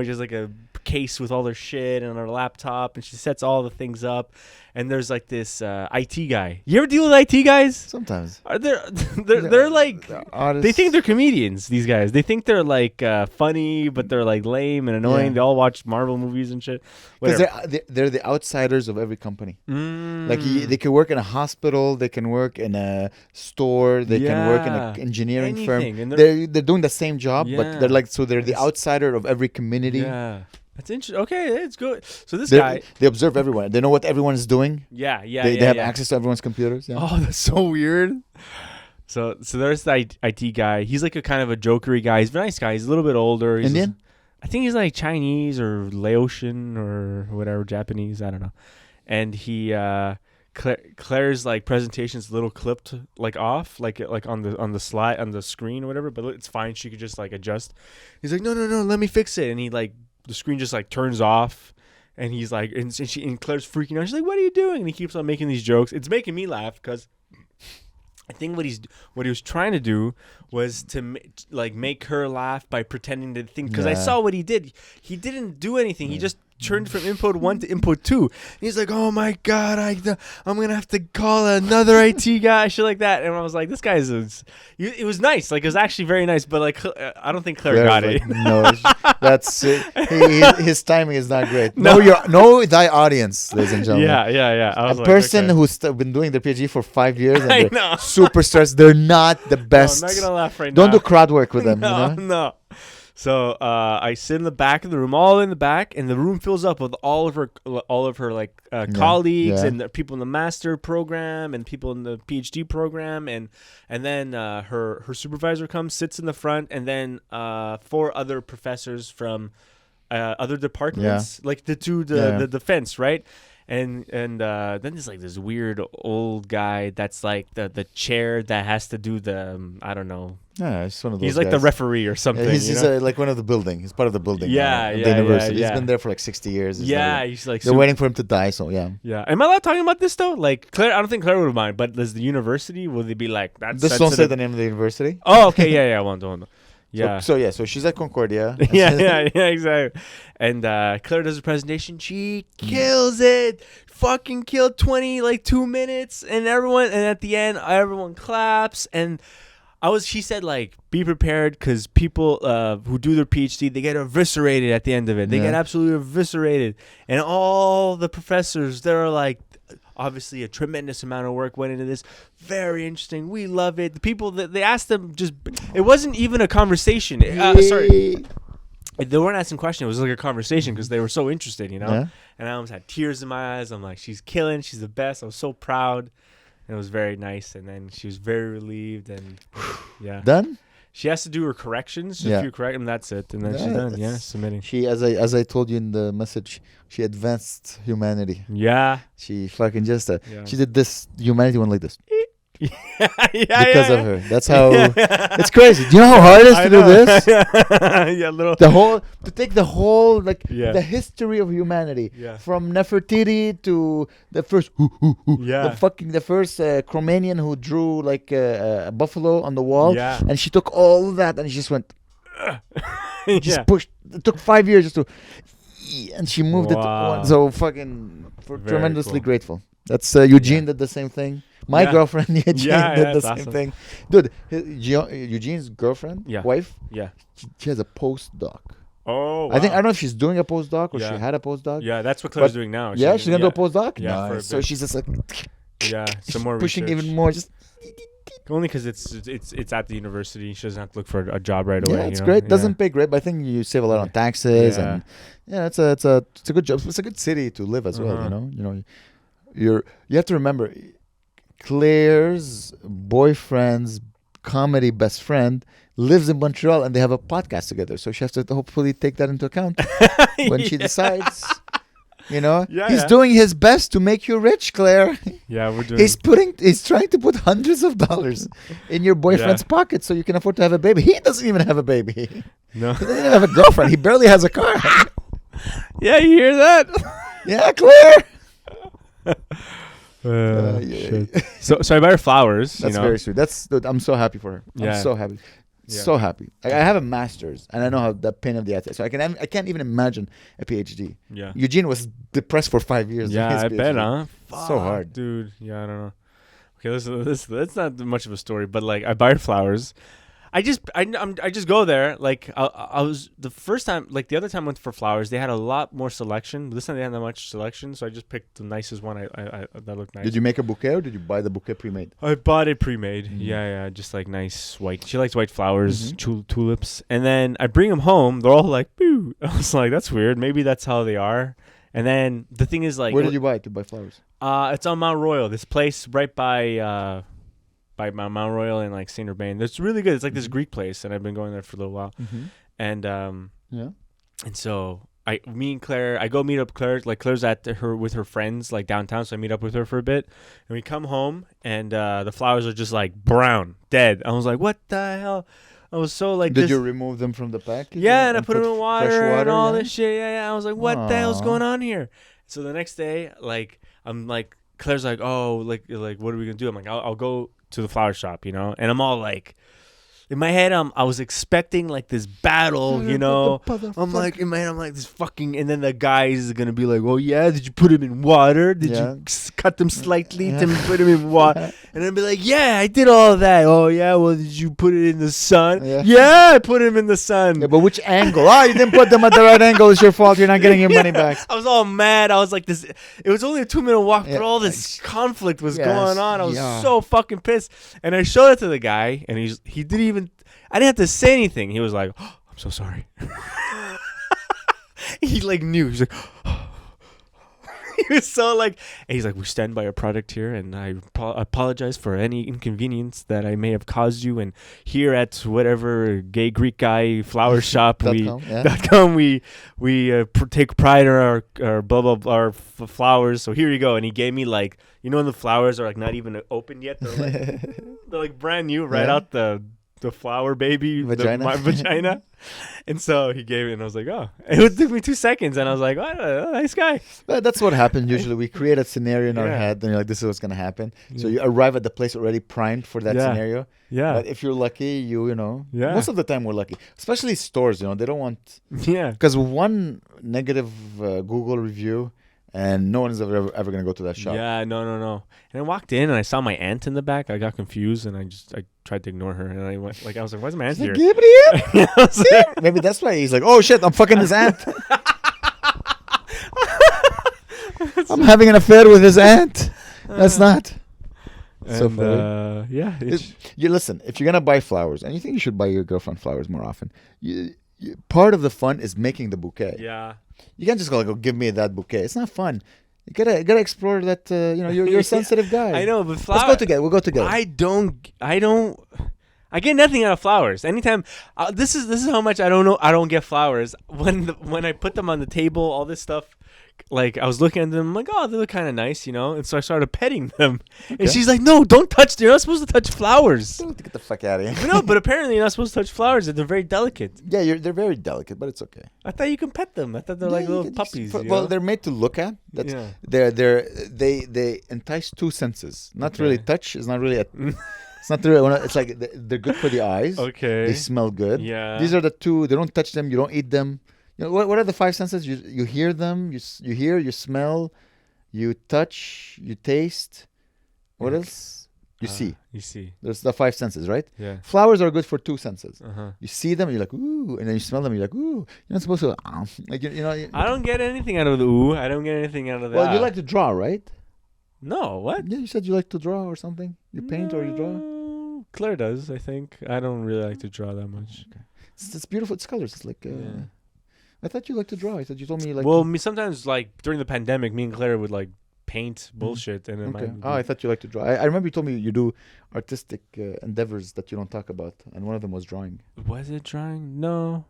Just like a case with all her shit and her laptop, and she sets all the things up. And there's like this IT guy. You ever deal with IT guys? Sometimes. Are they're like they think they're comedians. These guys, they think they're like funny, but they're like lame and annoying. Yeah. They all watch Marvel movies and shit. Because Whatever. they're the outsiders of every company. Like Mm. they can work in a hospital, they can work in a store, they can work in Yeah. an engineering Anything. firm. And They're doing the same job, Yeah. but they're the It's- outsider of every community. Yeah, that's interesting. Okay, it's good. So this They guy, they observe everyone. They know what everyone is doing. yeah, They have access to everyone's computers. Yeah. Oh, that's so weird. So there's the IT guy. He's like a kind of a jokery guy. He's a nice guy. He's a little bit older. He's Indian? I think he's like Chinese or Laotian or whatever, Japanese. I don't know. And he Claire's like presentation's a little clipped like off, like on the slide on the screen or whatever. But it's fine. She could just like adjust. He's like, no, let me fix it. And he like the screen just like turns off. And he's like, and Claire's freaking out. She's like, what are you doing? And he keeps on making these jokes. It's making me laugh because I think what he was trying to do was to make her laugh by pretending to think, because I Yeah. saw what he did. He didn't do anything. He just turned from input 1 to input 2. And he's like, "Oh my god, I'm gonna have to call another IT guy," shit like that. And I was like, "This guy's." It was nice. Like, it was actually very nice. But like, I don't think Claire got Claire's it. like, no, that's his timing is not great. No. Know thy audience, ladies and gentlemen. Yeah. I was A like, person okay. who's been doing their PhD for 5 years and I they're know. super stressed. They're not the No, I'm best. not gonna laugh right Don't now. do crowd work with them. No, You know? no. So I sit in the back of the room, all in the back, and the room fills up with all of her like colleagues yeah. and the people in the master program and people in the PhD program, and then her supervisor comes, sits in the front, and then 4 other professors from other departments, like the defense, right? And then there's like this weird old guy that's like the chair that has to do the I don't know. Yeah, he's one of those He's like guys. the referee or something. Yeah, he's you know? like one of the building. He's part of the building. Yeah, of yeah, the university. yeah. He's been there for like 60 years. He's Yeah, never- he's like they're waiting for him to die. So yeah. Yeah. Am I allowed talking about this though? Like Claire, I don't think Claire would mind, but does the university, will they be like that's Just don't say sensitive? the name of the university. Oh, okay, yeah, one. Yeah. So she's at Concordia. yeah, exactly. And Claire does a presentation. She kills it. Fucking killed 2 minutes, and at the end, everyone claps. And she said like, be prepared because people who do their PhD, they get eviscerated at the end of it. They get absolutely eviscerated. And all the professors, they're like, obviously a tremendous amount of work went into this. Very interesting. We love it. The people that they asked them it wasn't even a conversation. Sorry. They weren't asking questions. It was like a conversation because they were so interested, you know? Yeah. And I almost had tears in my eyes. I'm like, she's killing. She's the best. I was so proud. And it was very nice. And then she was very relieved. And yeah. Done. She has to do her corrections. Just Yeah. a few correct, and that's it. And then she's Yeah, done. Yeah, that's- submitting. She, as I told you in the message, she advanced humanity. Yeah. She fucking just Yeah. she did this humanity one like this yeah, because of her. That's how Yeah. it's crazy. Do you know how hard it is I to do know. this? yeah, little. To take the whole Yeah. the history of humanity Yeah. from Nefertiti to the first Yeah. the first Cro-Magnon who drew like a buffalo on the wall, Yeah. and she took all of that and she just went just yeah. pushed. It took 5 years just to, and she moved it. Wow. So fucking Very tremendously cool. grateful. That's Eugene Yeah. did the same thing. My Yeah. girlfriend Eugene Yeah, did the that's same awesome. thing. Dude, Eugene's girlfriend, Yeah. wife, Yeah. she has a postdoc. Oh, I wow. don't know if she's doing a postdoc or Yeah. she had a postdoc. Yeah, that's what Claire's But- doing now. Yeah, she's gonna do a postdoc. Yeah, for a Nice. So bit. she's just like Yeah, some more pushing research. even more. Just Only because it's at the university. She doesn't have to look for a job right away. yeah, it's you know? great. Yeah. Doesn't pay great, but I think you save a lot on taxes, Yeah. and yeah, it's a good job. It's a good city to live as well. Uh-huh. You have to remember, Claire's boyfriend's comedy best friend lives in Montreal, and they have a podcast together. So she has to hopefully take that into account when she decides. Yeah, he's yeah. doing his best to make you rich, Claire. Yeah, we're doing. He's trying to put hundreds of dollars in your boyfriend's pocket so you can afford to have a baby. He doesn't even have a baby. No. He doesn't even have a girlfriend. He barely has a car. Yeah, you hear that? Yeah, Claire. Yeah. Yeah. So I buy her flowers. That's very sweet. Dude, I'm so happy for her. Yeah. I'm so happy. Yeah. So happy. I have a master's, and I know how the pain of the ass. So I can't even imagine a PhD. Yeah. Eugene was depressed for 5 years. doing Yeah, his I bet, PhD. huh? So hard. dude. Yeah, I don't know. Okay, this that's not much of a story, but like I buy her flowers. I just go there. Like I was the first time, like the other time I went for flowers, they had a lot more selection. This time they had that much selection, so I just picked the nicest one. I that looked nice. Did you make a bouquet or did you buy the bouquet pre-made? I bought it pre-made. Mhm. Yeah, just like nice white. She likes white flowers, tulips. And then I bring them home. They're all like, boo. I was like, that's weird. Maybe that's how they are. And then the thing is, like, Where did you buy it to buy flowers? it's on Mount Royal. This place right by Mount Royal and like Saint Urbain. It's really good. It's like this Greek place, and I've been going there for a little while. And Yeah. and so me and Claire, I go meet up Claire. Like Claire's with her friends like downtown, so I meet up with her for a bit. And we come home, and the flowers are just like brown, dead. I was like, what the hell? I was so like. Did you remove them from the package? Yeah, and I put them in fresh water and all yeah? this shit. Yeah. I was like, what the hell's Aw. going on here? So the next day, like, I'm like, Claire's like, oh, like, what are we gonna do? I'm like, I'll go to the flower shop, and I'm all like, in my head, I was expecting like this battle, I'm like, in my head, I'm like, this fucking, and then the guy is gonna be like, oh yeah, did you put him in water? Did you cut them slightly to put him in water? And I'd be like, yeah, I did all that. Oh yeah, well, did you put it in the sun? Yeah, I put him in the sun. Yeah, but which angle? You didn't put them at the right angle. It's your fault. You're not getting your money back. I was all mad. I was like, this. It was only a 2-minute walk, but all this conflict was going on. I was so fucking pissed. And I showed it to the guy, and he didn't even. I didn't have to say anything. He was like, oh, I'm so sorry. He like knew. He's like, he was so like, and he's like, we stand by our product here, and I apologize for any inconvenience that I may have caused you. And here at whatever gay Greek guy flower shop we take pride in our blah blah blah our flowers. So here you go. And he gave me like, when the flowers are like not even opened yet. They're like brand new right out the flower baby vagina. My vagina. And so he gave it, and I was like, oh, it took me 2 seconds, and I was like, oh, nice guy. But that's what happens usually. We create a scenario in our head, and you're like, this is what's going to happen. So you arrive at the place already primed for that scenario. Yeah. But if you're lucky, most of the time we're lucky, especially stores, they don't want, because one negative Google review, and no one is ever going to go to that shop. Yeah, no. And I walked in, and I saw my aunt in the back. I got confused, and I tried to ignore her. And I went, I was like, why's my aunt here? Maybe that's why he's like, oh, shit, I'm fucking his aunt. I'm having an affair with his aunt. That's not. So funny. You listen, if you're going to buy flowers, and you think you should buy your girlfriend flowers more often, part of the fun is making the bouquet. Yeah. You can't just go give me that bouquet. It's not fun. You gotta explore that. You're a sensitive guy. I know, but flowers. Let's go together. We'll go together. I get nothing out of flowers. Anytime, this is how much I don't know. I don't get flowers when I put them on the table. All this stuff. Like, I was looking at them, I'm like, oh, they look kind of nice, And so I started petting them. Okay. And she's like, no, don't touch them. You're not supposed to touch flowers. Get the fuck out of here. No, but apparently you're not supposed to touch flowers. They're very delicate. Yeah, they're very delicate, but it's okay. I thought you can pet them. I thought they're like little puppies. Well, they're made to look at. They entice two senses. Not really touch. It's not really it's not really. It's like they're good for the eyes. Okay. They smell good. Yeah. These are the two. They don't touch them. You don't eat them. What are the five senses? You hear them. You hear. You smell. You touch. You taste. What else? You see. You see. There's the five senses, right? Yeah. Flowers are good for two senses. Uh-huh. You see them, you're like, ooh, and then you smell them, you're like, ooh. You're not supposed to, like, I don't get anything out of the ooh. I don't get anything out of that. Well, you like to draw, right? No, what? Yeah, you said you like to draw or something. You paint or you draw. Claire does, I think. I don't really like to draw that much. Okay. It's beautiful. It's colors. It's like. I thought you liked to draw. I thought you told me like. Well, sometimes like during the pandemic, me and Claire would like paint bullshit, and then I thought you liked to draw. I remember you told me you do artistic endeavors that you don't talk about, and one of them was drawing. Was it drawing? No,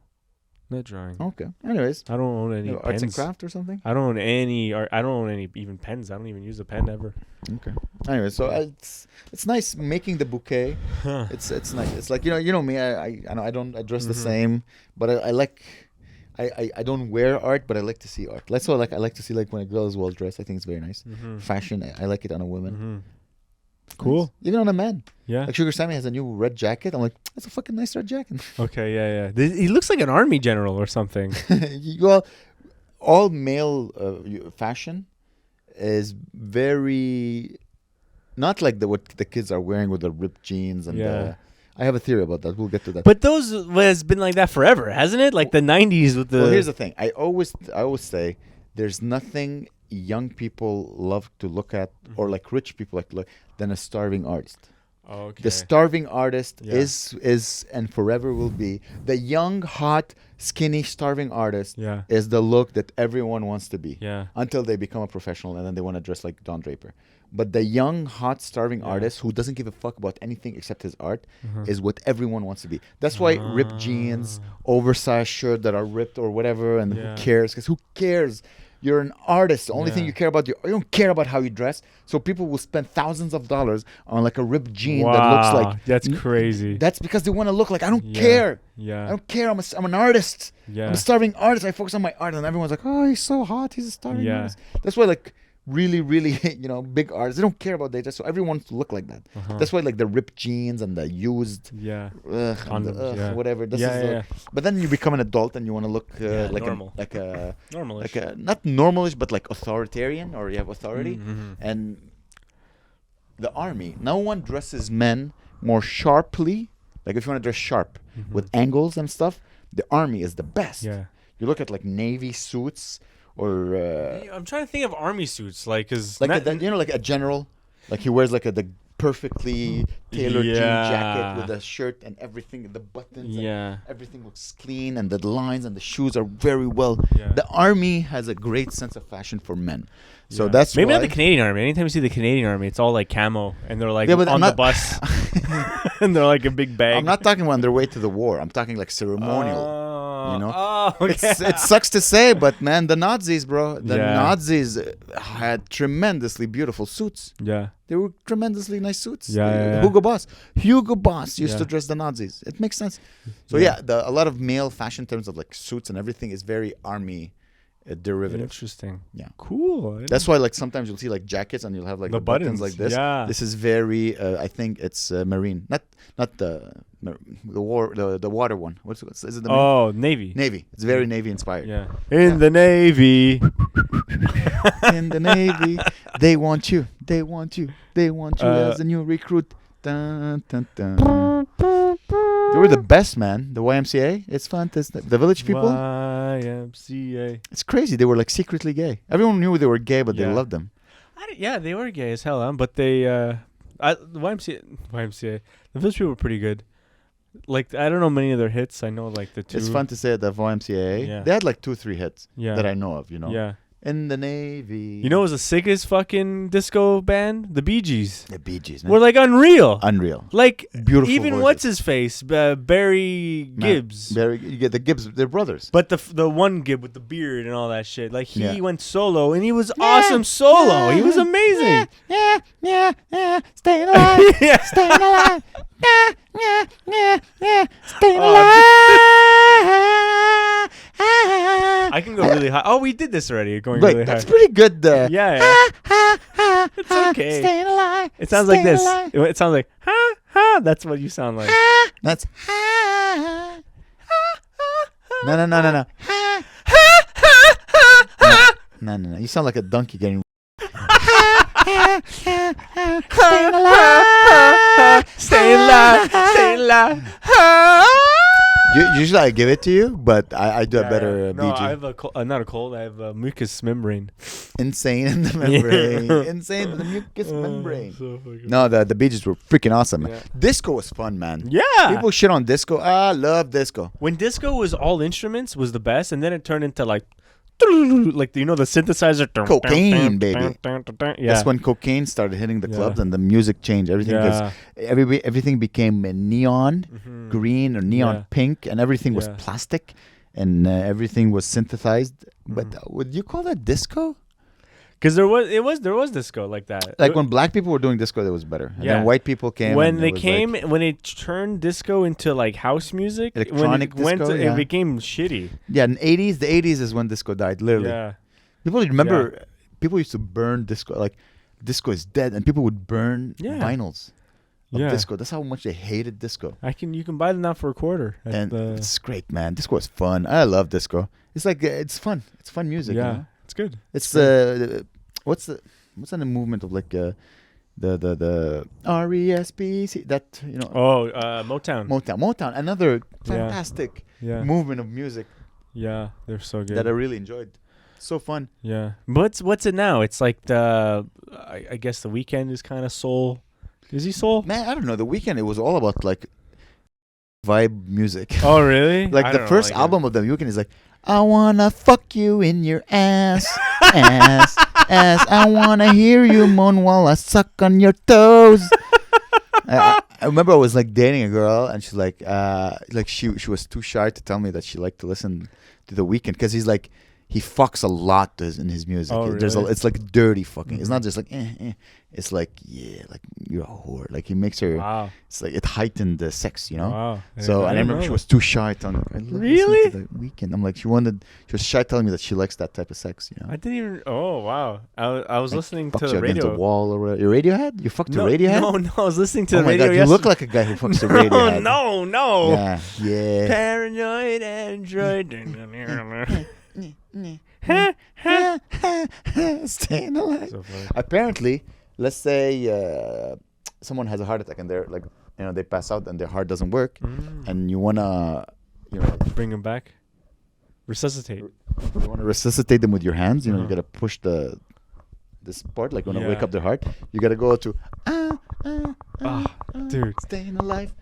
not drawing. Okay. Anyways, I don't own any pens. Arts and craft or something. I don't own any art. I don't own any even pens. I don't even use a pen ever. Okay. Anyway, so it's nice making the bouquet. Huh. It's nice. It's like you know me. I don't dress the same, but I like. I don't wear art, but I like to see art. I like to see like when a girl is well dressed. I think it's very nice. Mm-hmm. Fashion, I like it on a woman. Mm-hmm. Cool. Nice. Even on a man. Yeah. Like Sugar Sammy has a new red jacket. I'm like, that's a fucking nice red jacket. Okay, yeah. He looks like an army general or something. Well, all male fashion is very not like what the kids are wearing with the ripped jeans and. I have a theory about that. We'll get to that. But those has been like that forever, hasn't it? Like the 90s with the... Well, here's the thing. I always say there's nothing young people love to look at or like rich people like to look than a starving artist. Okay. The starving artist is and forever will be the young, hot, skinny, starving artist is the look that everyone wants to be until they become a professional and then they want to dress like Don Draper. But the young, hot, starving artist who doesn't give a fuck about anything except his art is what everyone wants to be. That's why ripped jeans, oversized shirt that are ripped or whatever, and who cares? Because who cares? You're an artist. The only thing you care about, you don't care about how you dress. So people will spend thousands of dollars on like a ripped jean that looks like... That's crazy. That's because they want to look like, I don't care. Yeah. I don't care. I'm an artist. Yeah. I'm a starving artist. I focus on my art. And everyone's like, oh, he's so hot. He's a starving artist. That's why like... really, really, big artists. They don't care about data, so everyone wants to look like that. That's why like the ripped jeans and the used, whatever. This is But then you become an adult and you want to look like normal. normalish, like a not normalish, but like authoritarian, or you have authority. And the army, no one dresses men more sharply. Like if you want to dress sharp with angles and stuff, the army is the best. Yeah. You look at like navy suits or I'm trying to think of army suits, like, cause like like a general, like he wears like the perfectly tailored jean jacket with a shirt and everything, the buttons, and everything looks clean, and the lines and the shoes are very well. The army has a great sense of fashion for men, so that's maybe why. not the Canadian army. Anytime you see the Canadian army, it's all like camo, and they're like but on the bus, and they're like a big bag. I'm not talking on their way to the war. I'm talking like ceremonial. Okay. It sucks to say, but man, the Nazis, bro, Nazis had tremendously beautiful suits. Yeah. They were tremendously nice suits. Yeah. Hugo Boss used to dress the Nazis. It makes sense. So a lot of male fashion in terms of like suits and everything is very army derivative. Interesting. Yeah. Cool. That's why like sometimes you'll see like jackets and you'll have like the buttons like this. Yeah. This is very I think it's marine. Not the water one. Is it the marine? Navy. Navy. It's very Navy inspired. Yeah. In the Navy. In the Navy. They want you. They want you. They want you as a new recruit. Dun, dun, dun. They were the best, man. The YMCA. It's fantastic. The Village People. YMCA. It's crazy. They were like secretly gay. Everyone knew they were gay, but they loved them. They were gay as hell, but they the YMCA. The Village People were pretty good. Like, I don't know many of their hits. I know like the two. It's fun to say the YMCA. Yeah. They had like 2-3 hits that I know of. Yeah. In the Navy. You know, it was the sickest fucking disco band, the Bee Gees. The Bee Gees, man. Were like unreal. Like beautiful. Even voices. what's his face, Barry Gibbs. You get the Gibbs. They're brothers. But the one Gibb with the beard and all that shit, like he went solo and he was awesome solo. He was amazing. Yeah. Staying alive. Staying alive. Staying alive. I can go really high. Oh, we did this already. Going Wait, really high. that's pretty good. It's okay. Staying alive. It sounds like this. It sounds like ha ha. That's what you sound like. That's ha. No. No. You sound like a donkey getting. Staying alive. Staying alive. Usually I give it to you, but I do a better No, BG. I have not a cold. I have a mucus membrane. Insane in the membrane. Insane in the mucus membrane. So no, the Bee Gees were freaking awesome, man. Disco was fun, man. Yeah. People shit on disco. I love disco. When disco was all instruments was the best, and then it turned into like the synthesizer. Cocaine, baby. Yeah. That's when cocaine started hitting the clubs and the music changed. Everything because everything became neon green or neon pink, and everything was plastic, and everything was synthesized. But would you call that disco? Because there was disco like that. Like when black people were doing disco, that was better. And then white people came. When they turned disco into like house music, electronic disco, it became shitty. Yeah, in the 80s is when disco died, literally. Yeah. People remember, people used to burn disco, like disco is dead, and people would burn vinyls of disco. That's how much they hated disco. You can buy them now for $0.25. And it's great, man. Disco is fun. I love disco. It's like, it's fun. It's fun music. Yeah. You know? It's good. It's what's the movement of like the RESPC that Motown, another fantastic movement of music. Yeah, they're so good. That I really enjoyed. So fun. Yeah. What's it now? It's like I guess The Weeknd is kind of soul. Is he soul? Man, I don't know. The Weeknd, it was all about like vibe music. Oh really? Like the first album of The Weeknd is like, I wanna fuck you in your ass, ass. I wanna hear you moan while I suck on your toes. I remember I was like dating a girl, and she's like she was too shy to tell me that she liked to listen to The Weeknd, because he's like he fucks a lot in his music. Oh, There's really? it's like dirty fucking. It's Mhm. not just like It's like like you're a whore. Like he makes her. Wow. It's like it heightened the sex, you know. Wow. So I I didn't remember know she that. was too shy telling me. I love listening Really? to The Weeknd. I'm like she was shy telling me that she likes that type of sex, you know. I didn't even. Oh wow! I was Like, listening fucked to you the against radio. the wall or whatever. Your Radiohead? You fucked No, the Radiohead? no. I was listening to Oh the my radio. god, you look like a guy who fucks the Radiohead. No. Yeah, yeah. Paranoid android. Staying alive. So funny. Apparently, let's say someone has a heart attack and they're like, they pass out and their heart doesn't work, and you wanna, Bring him back. Resuscitate. you wanna resuscitate them with your hands. You Uh-huh. gotta push this part, like when I wake Yeah. up their heart. You gotta go to Dude. staying alive.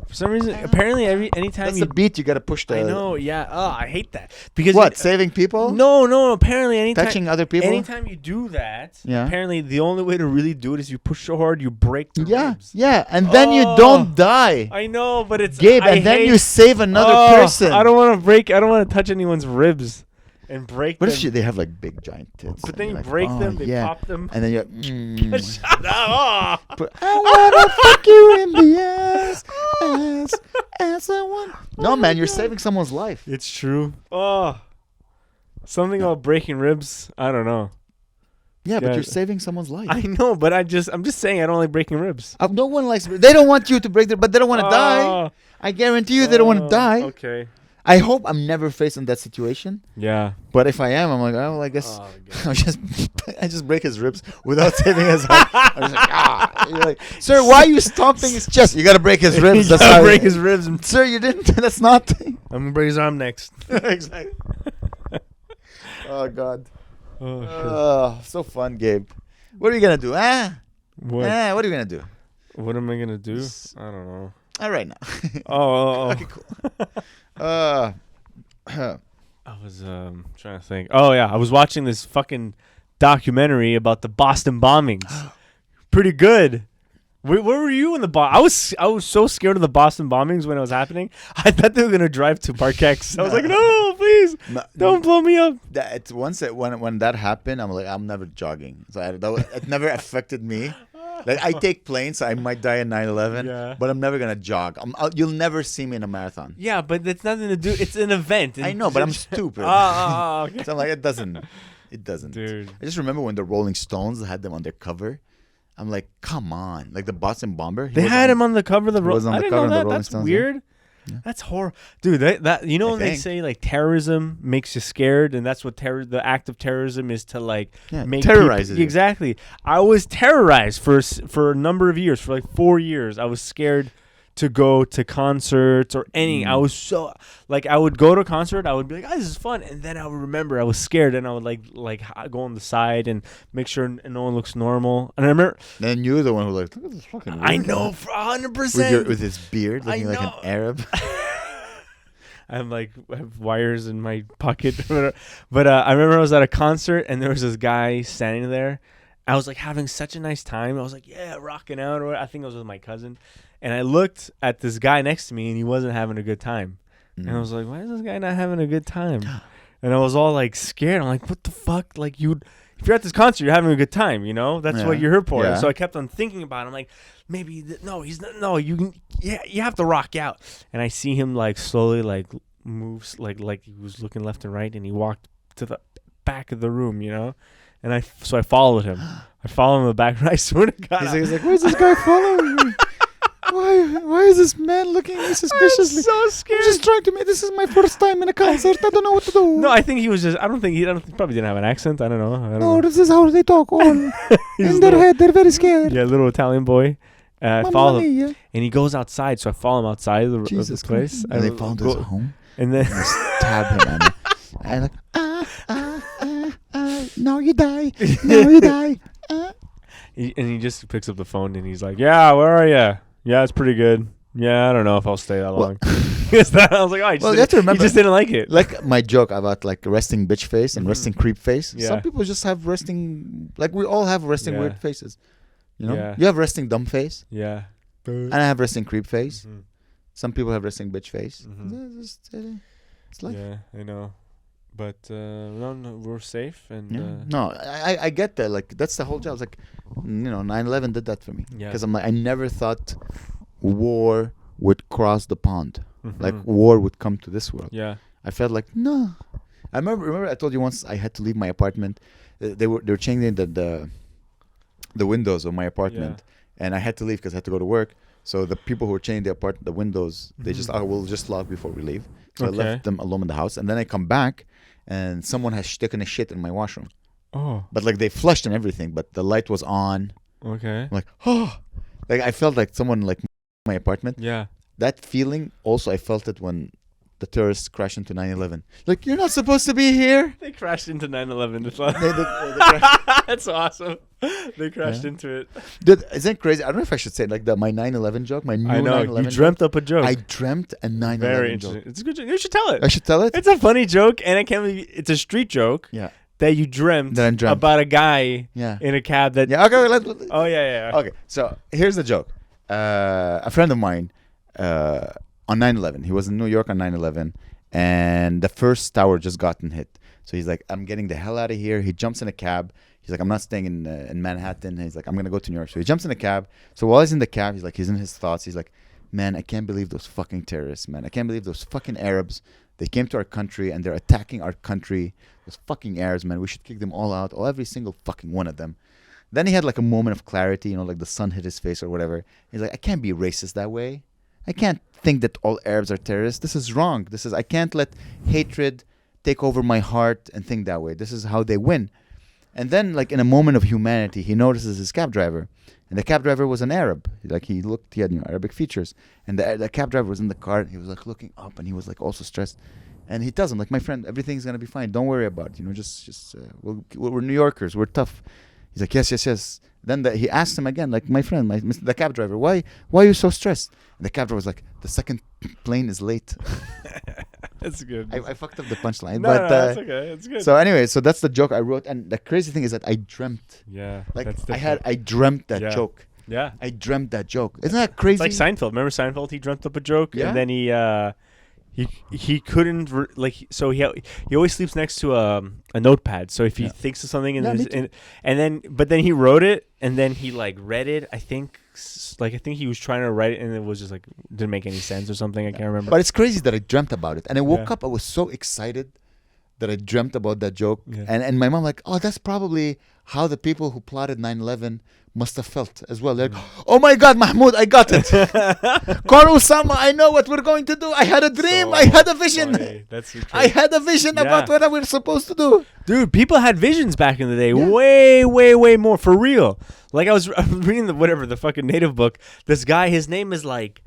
For some reason, apparently anytime That's you. the beat. You gotta push the. I know. Yeah. Oh, I hate that because What? Saving people? No. Apparently, anytime Touching other people? anytime you do that, Yeah. apparently the only way to really do it is you push so hard you break the Yeah, ribs. yeah, and then you Oh. don't die, I know, but it's Gabe, I and then hate- you save another Oh, person. I don't want to break. I don't want to touch anyone's ribs and break What them. if they have like big giant tits? But and then you you're like, break oh, them, they yeah. pop them. And then you're Shut up! Oh. I wanna fuck you in the ass, as I want. No, man, you're saving someone's life. It's true. Oh, something about breaking ribs. I don't know. Yeah, but Yeah. you're saving someone's life. I know, but I'm just saying I don't like breaking ribs. No one likes. They don't want you to break their, but they don't want to die. Oh. I guarantee you, they don't want to die. Okay. I hope I'm never facing that situation. Yeah. But if I am, I'm like, oh, I guess Oh, God. I just break his ribs without saving his heart. I'm just like, You're like, sir, why are you stomping his chest? You gotta break his ribs. That's Gotta how break his ribs. Sir, you didn't. That's not. I'm gonna break his arm next. Exactly. Oh God. Oh, shit. So fun, Gabe. What are you gonna do? What? What are you gonna do? What am I gonna do? I don't know. All right now. Oh. Okay, cool. I was trying to think. Oh yeah, I was watching this fucking documentary about the Boston bombings. Pretty good. Where were you in the I was so scared of the Boston bombings when it was happening. I thought they were gonna drive to Park X. I was like, no, please, don't blow me up. It's when that happened, I'm like, I'm never jogging. So it never affected me. Like I take planes, so I might die in 9/11, Yeah. but I'm never gonna jog. You'll never see me in a marathon. Yeah, but that's nothing to do. It's an event. I know, but I'm stupid. Okay. So I'm like, it doesn't. Dude. I just remember when the Rolling Stones had them on their cover. I'm like, come on, like the Boston bomber. They had him on the cover of the was on I the didn't cover know of the that. Rolling That's Stones, weird. Yeah. That's horrible, dude. That you know I when they think. say like terrorism makes you scared, and that's what the act of terrorism is to like make terrorizes people, you. exactly. I was terrorized for a number of years, for like 4 years. I was scared to go to concerts or any. I was so like I would go to a concert, I would be like, oh, this is fun, and then I would remember I was scared, and I would like go on the side and make sure no one looks normal. And I remember, Then you're the one who like, look at this fucking. I weird know guy for 100%. with his beard, I looking like an know. Arab. I have wires in my pocket. But I remember I was at a concert and there was this guy standing there. I was like having such a nice time. I was like, yeah, rocking out. Or I think I was with my cousin. And I looked at this guy next to me and he wasn't having a good time. And I was like, why is this guy not having a good time? And I was all like scared. I'm like, what the fuck? Like if you're at this concert, you're having a good time, you know? That's what you're here for. Yeah. So I kept on thinking about it. I'm like, maybe no, he's not. No, you have to rock out. And I see him like slowly like moves like he was looking left and right, and he walked to the back of the room, you know. And I followed him. I followed him in the back. And I swear to God, He's like, where's this guy following me? Why is this man looking at me suspiciously? I'm so scared. I'm just trying to make. This is my first time in a concert. I don't know what to do. No, I think he was just. I don't think he probably didn't have an accent. I don't know. No, know. this is how they talk. All in He's their little- head, they're very scared. Yeah, little Italian boy. I Mamma follow him, mia. and he goes outside. So I follow him outside of the Jesus place. Christ. And they found his home. And then And stab him. And like, now you die. Now you die. he just picks up the phone and he's like, "Yeah, where are you? Yeah, it's pretty good. Yeah, I don't know if I'll stay that long." I was like, "Oh, Well, you have to remember- he just didn't like it." Like my joke about like resting bitch face and resting creep face. Yeah. Some people just have resting, like we all have resting Yeah. weird faces. You know, Yeah. you have resting dumb face, Yeah. and I have resting creep face. Mhm. Some people have resting bitch face. Mhm. It's life. Yeah, I know. But no, we're safe and No, I get that. Like that's the whole job. It's like, 9/11 did that for me. Yeah. Because I'm like, I never thought war would cross the pond. Like Mhm. war would come to this world. Yeah. I felt like no. I remember I told you once I had to leave my apartment. They were changing the windows of my apartment, and I had to leave because I had to go to work. So the people who were changing the windows, they just we'll just lock before we leave. So I Okay. left them alone in the house, and then I come back, and someone has taken a shit in my washroom. Oh. But like they flushed and everything, but the light was on. Okay. I'm like, oh, like I felt like someone like my apartment. Yeah. That feeling also I felt it when the terrorists crashed into 9/11. Like you're not supposed to be here. They crashed into 9/11. That's awesome. They crashed into it. Dude, isn't it crazy? I don't know if I should say it like that. My 9/11 joke, my new I know. 9/11 You dreamt up a joke. joke. I dreamt a 9/11 Very joke. interesting. It's a good joke. You should tell it. I should tell it. It's a funny joke, and I can't believe it's a street joke. Yeah. That you dreamt, That I dreamt. about a guy Yeah. in a cab that. Yeah. Okay. Oh yeah. Okay. So here's the joke. A friend of mine, on 9/11, he was in New York on 9/11, and the first tower just gotten hit. So he's like, I'm getting the hell out of here. He jumps in a cab. He's like, I'm not staying in Manhattan. He's like, I'm gonna go to New York. So he jumps in a cab. So while he's in the cab, he's in his thoughts. He's like, man, I can't believe those fucking terrorists, man. I can't believe those fucking Arabs. They came to our country and they're attacking our country. Those fucking Arabs, man. We should kick them all out. Every single fucking one of them. Then he had like a moment of clarity, like the sun hit his face or whatever. He's like, I can't be racist that way. I can't think that all Arabs are terrorists. This is wrong. I can't let hatred take over my heart and think that way. This is how they win. And then, like in a moment of humanity, he notices his cab driver, and the cab driver was an Arab. He had Arabic features, and the cab driver was in the car. And he was like looking up, and he was like also stressed. And he tells him, like, my friend, everything's gonna be fine. Don't worry about it. Just we're New Yorkers. We're tough. He's like, yes. Then he asked him again, like, my friend, the cab driver, why are you so stressed? And the cab driver was like, the second plane is late. That's good. I fucked up the punchline, No, but that's okay. It's good. so anyway, so that's the joke I wrote, and the crazy thing is that I dreamt, yeah, like that's I dreamt that Yeah. joke. Yeah. I dreamt that joke. Isn't that crazy? It's like Seinfeld. Remember Seinfeld? He dreamt up a joke, Yeah. and then he couldn't so he always sleeps next to a notepad. So if he thinks of something but then he wrote it and then he like read it. I think he was trying to write it and it was just like didn't make any sense or something. I can't remember. But it's crazy that I dreamt about it, and I woke up. I was so excited that I dreamt about that joke, and my mom like, oh, that's probably how the people who plotted 9/11 must have felt as well. They're like, oh my God, Mahmoud, I got it. Call Osama, I know what we're going to do. I had a dream. I had a vision. Funny. That's the I had a vision about what we're supposed to do. Dude, people had visions back in the day. Way, way, way more. For real. Like I was reading the fucking native book. This guy, his name is like,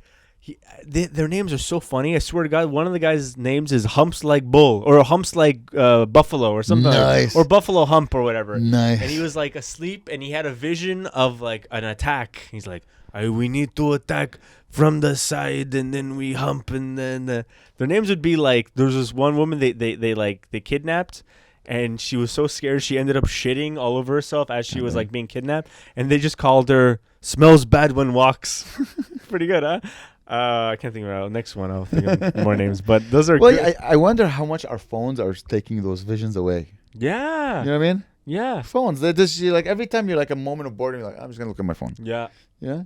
their names are so funny. I swear to God, one of the guys' names is Humps Like Bull or Humps Like Buffalo or something. Nice. Or Buffalo Hump or whatever. Nice. And he was like asleep and he had a vision of like an attack. He's like, we need to attack from the side and then we hump and then their names would be like, there's this one woman they kidnapped. And she was so scared she ended up shitting all over herself as she was like being kidnapped. And they just called her Smells Bad When Walks. Pretty good, huh? I can't think of it. Next one, I'll think of more names. But those are good. I wonder how much our phones are taking those visions away. Yeah. You know what I mean? Yeah. Phones. They just, like every time you're like a moment of boredom, you're like, I'm just going to look at my phone. Yeah. Yeah.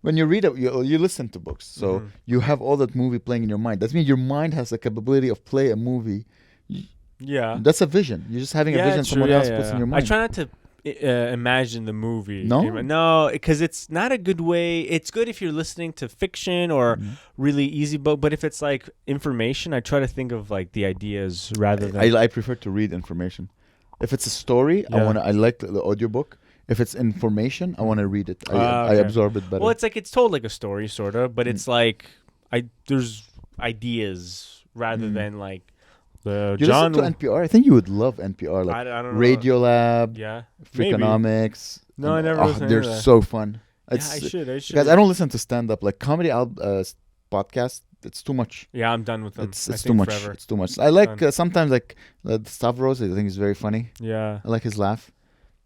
When you read it, you listen to books. So you have all that movie playing in your mind. That means your mind has the capability of play a movie. Yeah. That's a vision. You're just having a vision someone else puts in your mind. I try not to imagine the movie. No? No, because it's not a good way. It's good if you're listening to fiction or really easy book, but if it's like information, I try to think of like the ideas rather than... I prefer to read information. If it's a story, I like the audiobook. If it's information, I want to read it. I absorb it better. Well, it's like it's told like a story, sort of, but it's like there's ideas rather than like the you John. listen to NPR? I think you would love NPR, like I don't know. Radiolab, Yeah, Freakonomics. No, I never listened to they're that. so fun. I should. Guys, I don't listen to stand-up. Like comedy podcast, it's too much. Yeah, I'm done with them. It's too much. Forever. It's too much. I like sometimes like Stavros. I think he's very funny. Yeah, I like his laugh.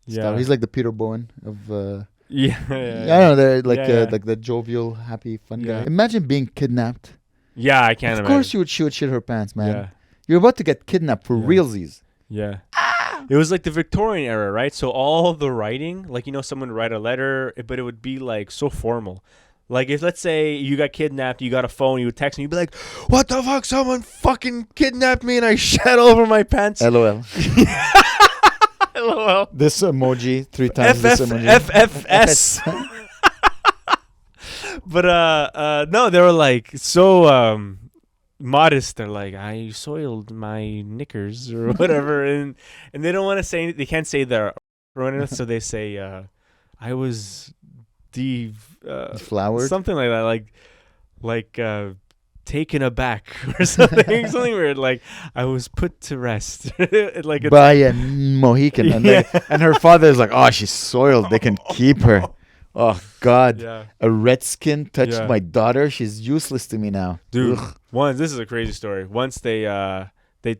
Yeah, he's like the Peter Bowen of. Yeah. I don't know. They're like the jovial, happy, fun guy. Imagine being kidnapped. Yeah, I can't. Of course, she would shit her pants, man. Yeah. You're about to get kidnapped for Yeah. realsies. Yeah. It was like the Victorian era, right? So all the writing, like, someone would write a letter, but it would be like so formal. Like if, let's say, you got kidnapped, you got a phone, you would text me, you'd be like, "What the fuck? Someone fucking kidnapped me," and I shat over my pants. LOL. LOL. This emoji 3 times. This emoji. FFS. But no, they were like so modest. They're like, "I soiled my knickers," or whatever, and they don't want to say, they can't say their so they say, "I was Flowered. something like that, like taken aback," or something weird, like, "I was put to rest," like it's, by a Mohican. And, and her father is like, "Oh, she's soiled. They can keep her." Oh, God. yeah. A redskin touched Yeah. my daughter. She's useless to me now. Dude, Ugh. this is a crazy story. Once they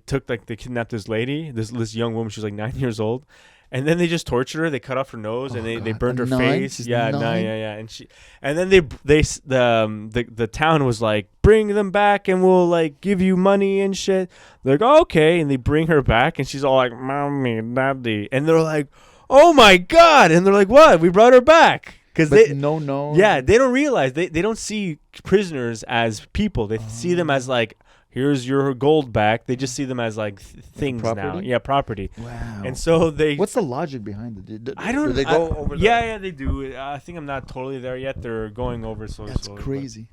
took, like, they kidnapped this lady, this young woman. She was like 9 years old, and then they just tortured her. They cut off her nose, and they God. burned her 9? face. She's Yeah, 9? yeah. And then the town was like, "Bring them back, and we'll, like, give you money and shit." They're like, "Oh, okay," and they bring her back, and she's all like, "Mommy, daddy," and they're like, "Oh my God!" And they're like, "What? We brought her back." Because But they no. Yeah, they don't realize, they don't see prisoners as people. They see them as, like, here's your gold back. They just see them as, like, things now. Property? Yeah, property. Wow. And so they. What's the logic behind it? I don't. Do they go over? Yeah, they do. I think I'm not totally there yet. They're going over so. That's slowly, crazy.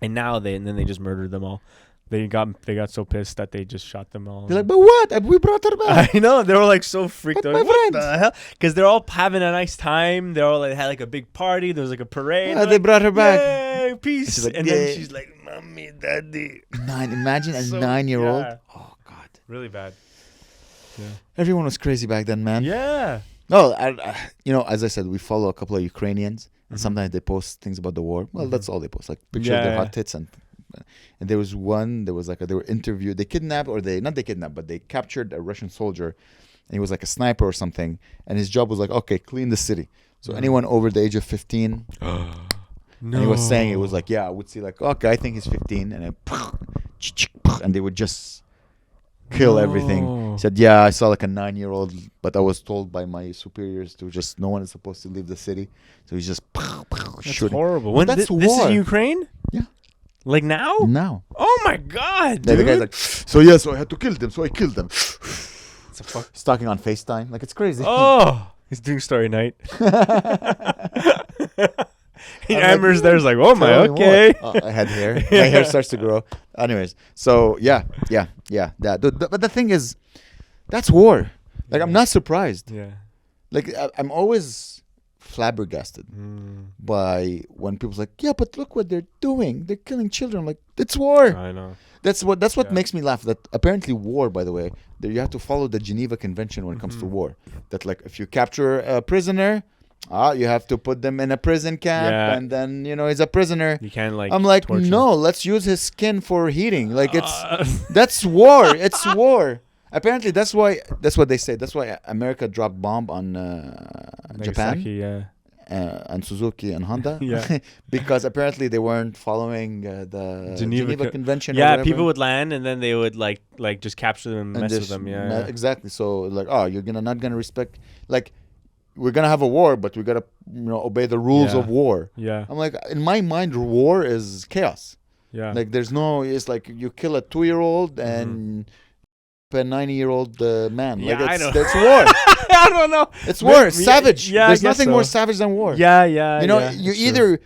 and now then they just murdered them all. They got so pissed that they just shot them all. They're like, "But what? We brought her back." I know, they were like so freaked But out. my Like, what friends. the hell? Because they're all having a nice time. They all, like, had like a big party. There was like a parade. Yeah, They're they like, brought her back. "Yay, peace!" she's like, and "Yay." then she's like, "Mommy, daddy." 9. Imagine a So- 9-year-old. yeah. Oh, God. Really bad. Yeah. Everyone was crazy back then, man. Yeah. No, as I said, we follow a couple of Ukrainians, and Mhm. sometimes they post things about the war. Well, Mhm. that's all they post, like pictures of their Yeah. hot tits, and there was one. There was like they were interviewed. They kidnapped, or they kidnapped, but they captured a Russian soldier, and he was like a sniper or something. And his job was like, okay, clean the city. So Mhm. anyone over the age of 15, No. and he was saying it was like, yeah, I would see like, okay, I think he's 15, and they would just kill everything. No. He said, yeah, I saw like a 9-year-old, but I was told by my superiors to just, no one is supposed to leave the city. So he's just That's shooting. horrible. But When that's this is war. in Ukraine? Yeah. Like now? Now. Oh my God, Then dude. the guy's like, so I had to kill them, so I killed them. It's a fuck. He's talking on FaceTime. Like, it's crazy. Oh, he's doing story night. I'm like, Amer's there's like, oh my, Tell me okay. more. I had hair. My hair starts to grow. Anyways, so yeah. But the thing is, that's war. Like, I'm not surprised. Yeah. Like, I'm always flabbergasted Mm, by when people's like, yeah, but look what they're doing. They're killing children. I'm like, it's war. I know. That's what Yeah. makes me laugh. That apparently war, by the way, there you have to follow the Geneva Convention when it comes to Mhm. war. That, like, if you capture a prisoner, you have to put them in a prison camp, Yeah. and then he's a prisoner. You can't, like, I'm like, torture. no, let's use his skin for heating. Like, Uh, that's war. It's war. Apparently, that's what they say. That's why America dropped bomb on Japan, Nagasaki, yeah. and Suzuki and Honda. Yeah. Because apparently they weren't following the Geneva Geneva Co- Convention. or Yeah, whatever. people would land and then they would like just capture them and And mess with just them. Yeah. exactly. So, like, you're not gonna respect. Like, we're gonna have a war, but we gotta obey the rules Yeah. of war. Yeah. I'm like, in my mind, war is chaos. Yeah. Like, there's no. It's like you kill a 2-year-old and a 90-year-old man. Yeah, like, I know. It's war. I don't know. It's war. It's Yeah, savage. yeah, I There's guess nothing more so. savage than war. Yeah. you it's true. either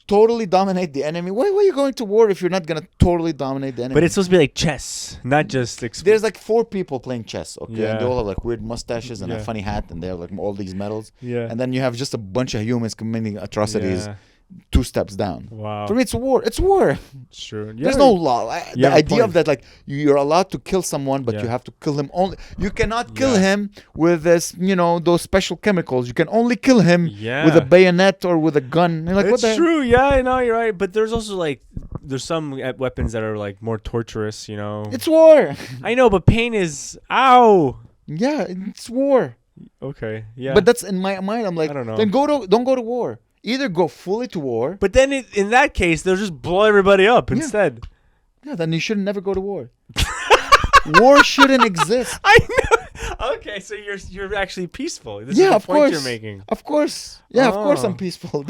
totally dominate the enemy. Why are you going to war if you're not gonna totally dominate the enemy? But it's supposed to be like chess, not just. There's like 4 people playing chess. Okay, Yeah. and they all have like weird mustaches and a Yeah. funny hat, and they have like all these medals. Yeah. And then you have just a bunch of humans committing atrocities Yeah. 2 steps down. Wow. For me, it's war. It's war. It's true. There's no law. you The have a idea of point. that, like, you're allowed to kill someone, but Yeah. you have to kill him only. You cannot kill Yeah. him with this, those special chemicals. You can only kill him Yeah. with a bayonet or with a gun. You're like, what It's the true. Yeah, I know you're right. But there's also like there's some weapons that are like more torturous. It's war. I know, but pain is ow. Yeah, it's war. Okay. Yeah. But that's in my mind. I'm like, I don't know. then don't go to war. Either go fully to war. But then in that case, they'll just blow everybody up instead. Yeah, then you should never go to war. War shouldn't exist. I know. Okay, so you're actually peaceful. This is Yeah, the of point course. you're making. Of course. Yeah, of course I'm Oh. peaceful.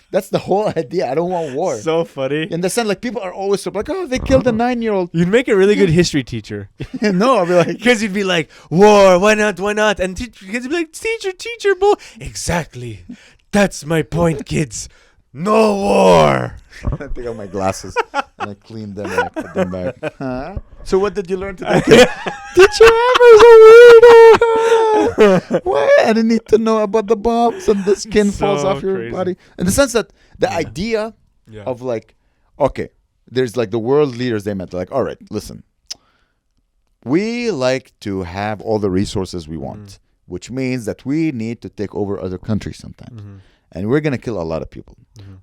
That's the whole idea. I don't want war. So funny. In the sense, like, people are always so like, oh, they killed a 9-year-old. You'd make a really good history teacher. No, I'll be like, Because you'd be like, war, why not, why not? And kids would be like, teacher, bull. Exactly. That's my point, kids. No war. I take out my glasses and I clean them and I put them back. Huh? So what did you learn today? Teacher Amer's a weirdo. Why? I didn't need to know about the bombs and the skin falls So off your crazy. body. In the sense that the idea Yeah. of like, okay, there's like the world leaders, they meant like, all right, listen, we like to have all the resources we want, which means that we need to take over other countries sometimes. And we're going to kill a lot of people.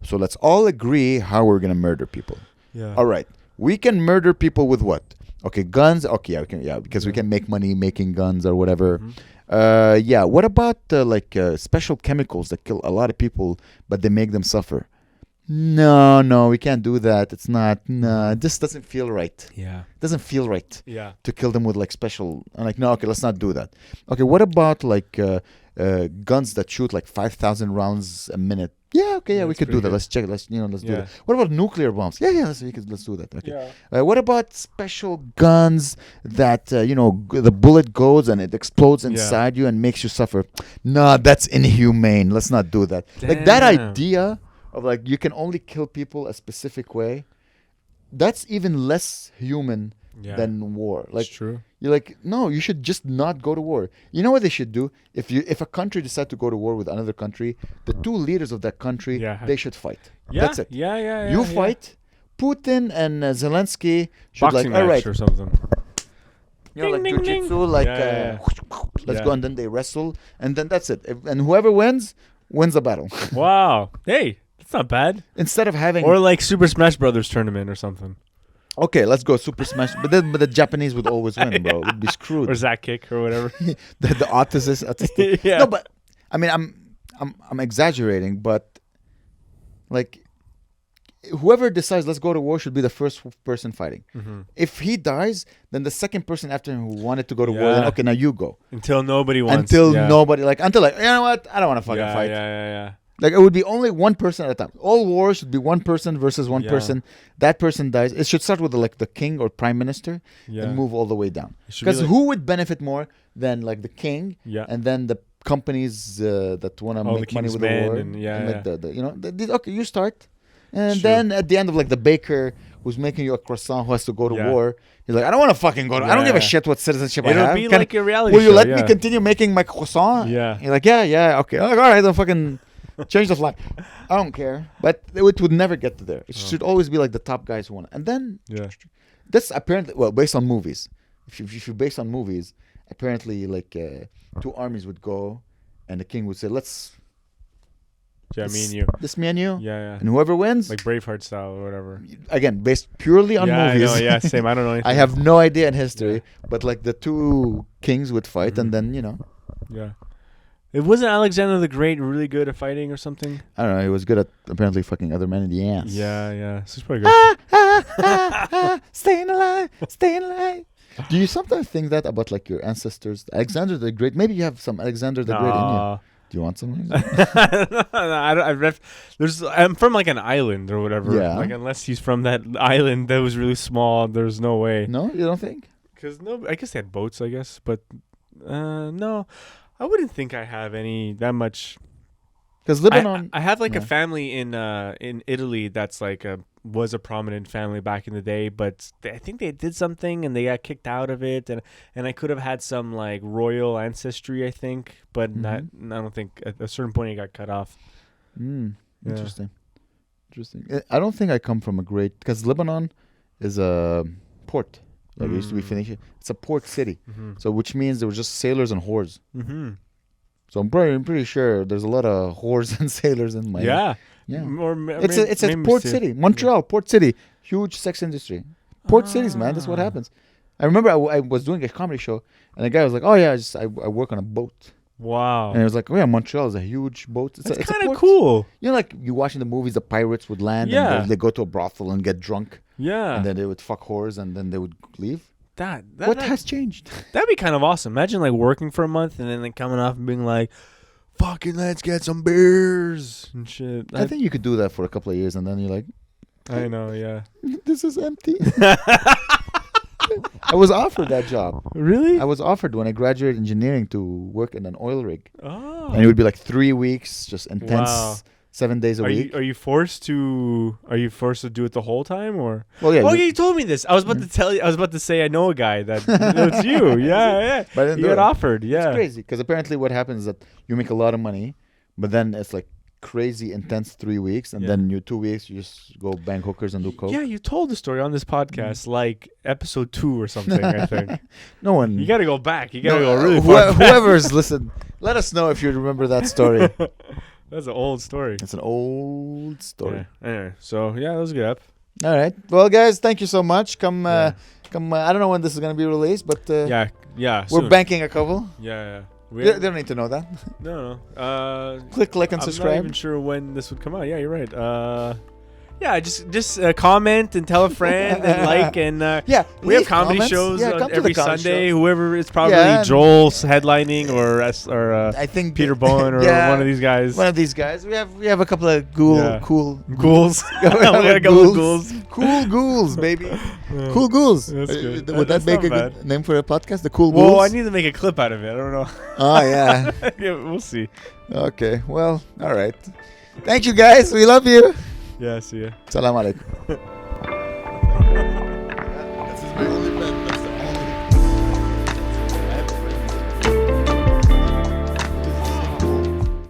So let's all agree how we're going to murder people. Yeah. All right. We can murder people with what? Okay, guns. Okay, yeah, we can, because we can make money making guns or whatever. Yeah. What about special chemicals that kill a lot of people, but they make them suffer? No, we can't do that. It's not. No, it just doesn't feel right. Yeah. It doesn't feel right Yeah. to kill them with like special. I'm like, no, okay, let's not do that. Okay, what about like guns that shoot like 5,000 rounds a minute? Yeah, okay, yeah, we That's could do pretty that. good. Let's check. Let's let's do Yeah. that. What about nuclear bombs? Yeah, let's do that. Okay. Yeah. What about special guns that the bullet goes and it explodes inside you and makes you suffer? No, that's inhumane. Let's not do that. Like that Damn. idea of like you can only kill people a specific way. That's even less human Yeah. than war. Like it's true. you're like, no, you should just not go to war. You know what they should do? If a country decide to go to war with another country, the two leaders of that country, Yeah. they should fight. Yeah. That's it. Yeah. You yeah. fight. Putin and Zelensky should Boxing like, all match right, or something. like ding, ding. jiu-jitsu, like Yeah. let's Yeah. go, and then they wrestle, and then that's it. And whoever wins the battle. Wow. Hey, that's not bad. Instead of having Or like Super Smash Brothers tournament or something. okay, let's go Super Smash, but the Japanese would always win, bro. We'd be screwed. Or Zack Kick or whatever. the autistic. Yeah. No, but I mean, I'm exaggerating, but like whoever decides let's go to war should be the first person fighting. If he dies, then the second person after him who wanted to go to war, then Yeah. okay, now you go. Until nobody wants. Until yeah. nobody until you know what? I don't want to fucking Yeah, fight. yeah. Like it would be only one person at a time. All wars should be one person versus one Yeah. person. That person dies. It should start with the king or prime minister Yeah. and move all the way down. It should be Because like- who would benefit more than like the king Yeah. and then the companies that want to Oh, make the money king's with the men war? and- yeah, like yeah. okay, you start. And It's then at the end of like the baker who's making you a croissant who has to go to Yeah. war, he's like, I don't want to fucking go to I don't give a Yeah. shit what citizenship I It'll have. be Can- like a reality will you show, let me yeah. continue making my croissant? Yeah. You're like, yeah, okay. I'm like, all right, then fucking change the flag. I don't care. But it would never get to there. It should always be like the top guys who want. And then Yeah. that's apparently, well, based on movies. If you base on movies, apparently like two armies would go and the king would say, let's, Yeah, me and you. this me and you. Yeah. And whoever wins, Like Braveheart style or whatever. again, based purely on yeah, movies. I know, yeah, same. I don't know anything. I have no idea in history, but like the two kings would fight, and then Yeah. It wasn't Alexander the Great really good at fighting or something? I don't know. He was good at apparently fucking other men in the ass. Yeah. So it's pretty good. Staying alive, staying alive. Do you sometimes think that about like your ancestors, Alexander the Great? Maybe you have some Alexander the Great in you. Nah. Do you want some? I'm from like an island or whatever. Yeah. Like unless he's from that island that was really small, there's no way. No, you don't think? Because I guess they had boats, I guess, but no, I wouldn't think I have any that much. Because Lebanon, I have like a yeah. family in Italy that's like was a prominent family back in the day, but I think they did something and they got kicked out of it, and I could have had some like royal ancestry, I think, but not. I don't think at a certain point it got cut off. Yeah. Interesting. I don't think I come from a great, because Lebanon is a port. Like it used to be Phoenicia. It's a port city, so which means there were just sailors and whores. So I'm pretty sure there's a lot of whores and sailors in Miami. Yeah. Yeah. It's a maybe port still- city. Montreal, port city. Huge sex industry. Port cities, man. That's what happens. I remember I was doing a comedy show, and the guy was like, "Oh yeah, I work on a boat." Wow. And I was like, "Oh yeah, Montreal is a huge boat. It's That's a kind of port." cool. You know, like you watching the movies, the pirates would land, Yeah. and they go to a brothel and get drunk, Yeah. and then they would fuck whores, and then they would leave. What has changed? That'd be kind of awesome. Imagine like working for a month and then like coming off and being like, "Fucking let's get some beers and shit." I think you could do that for a couple of years, and then you're like, I know, yeah. this is empty. I was offered that job. Really? I was offered when I graduated engineering to work in an oil rig. Oh. And it would be like 3 weeks, just intense, Wow. 7 days a week. Are you forced to do it the whole time or? Well, yeah. Oh, yeah, you told me this. I was about to tell you. I was about to say I know a guy that it's you. Yeah. But I didn't You do got it. offered. Yeah. It's crazy because apparently what happens is that you make a lot of money, but then it's like crazy intense 3 weeks, and Yeah. then you 2 weeks you just go bang hookers and do coke. Yeah, you told the story on this podcast, like episode 2 or something. I think No one. you got to go back. You got to no, go really far. back. whoever's listened, let us know if you remember that story. That's an old story. It's an old story. Yeah. Anyway, so yeah, that was a good app. All right. Well, guys, thank you so much. Come. Yeah. I don't know when this is gonna be released, but Yeah. we're soon. banking a couple. Yeah. They don't need to know that. No. Click like and I'm not subscribe. even sure when this would come out. Yeah, you're right. Yeah, just comment and tell a friend and like and Yeah, we have leave comedy comments. shows Yeah, on come to every the comedy Sunday. show. Whoever it's probably Yeah. Joel's headlining or I think Peter Bowen or yeah, one of these guys. One of these guys. We have a couple of cool Yeah. cool Ghouls. We We got a couple of ghouls. Cool ghouls, baby. Yeah. Cool ghouls. That's good. Would that That's make a not good name for a podcast? The Cool Ghouls? Well, I need to make a clip out of it. I don't know. Oh yeah. Yeah, we'll see. Okay. Well, all right. Thank you guys. We love you. Yeah, see ya. Salam alaikum. This is my only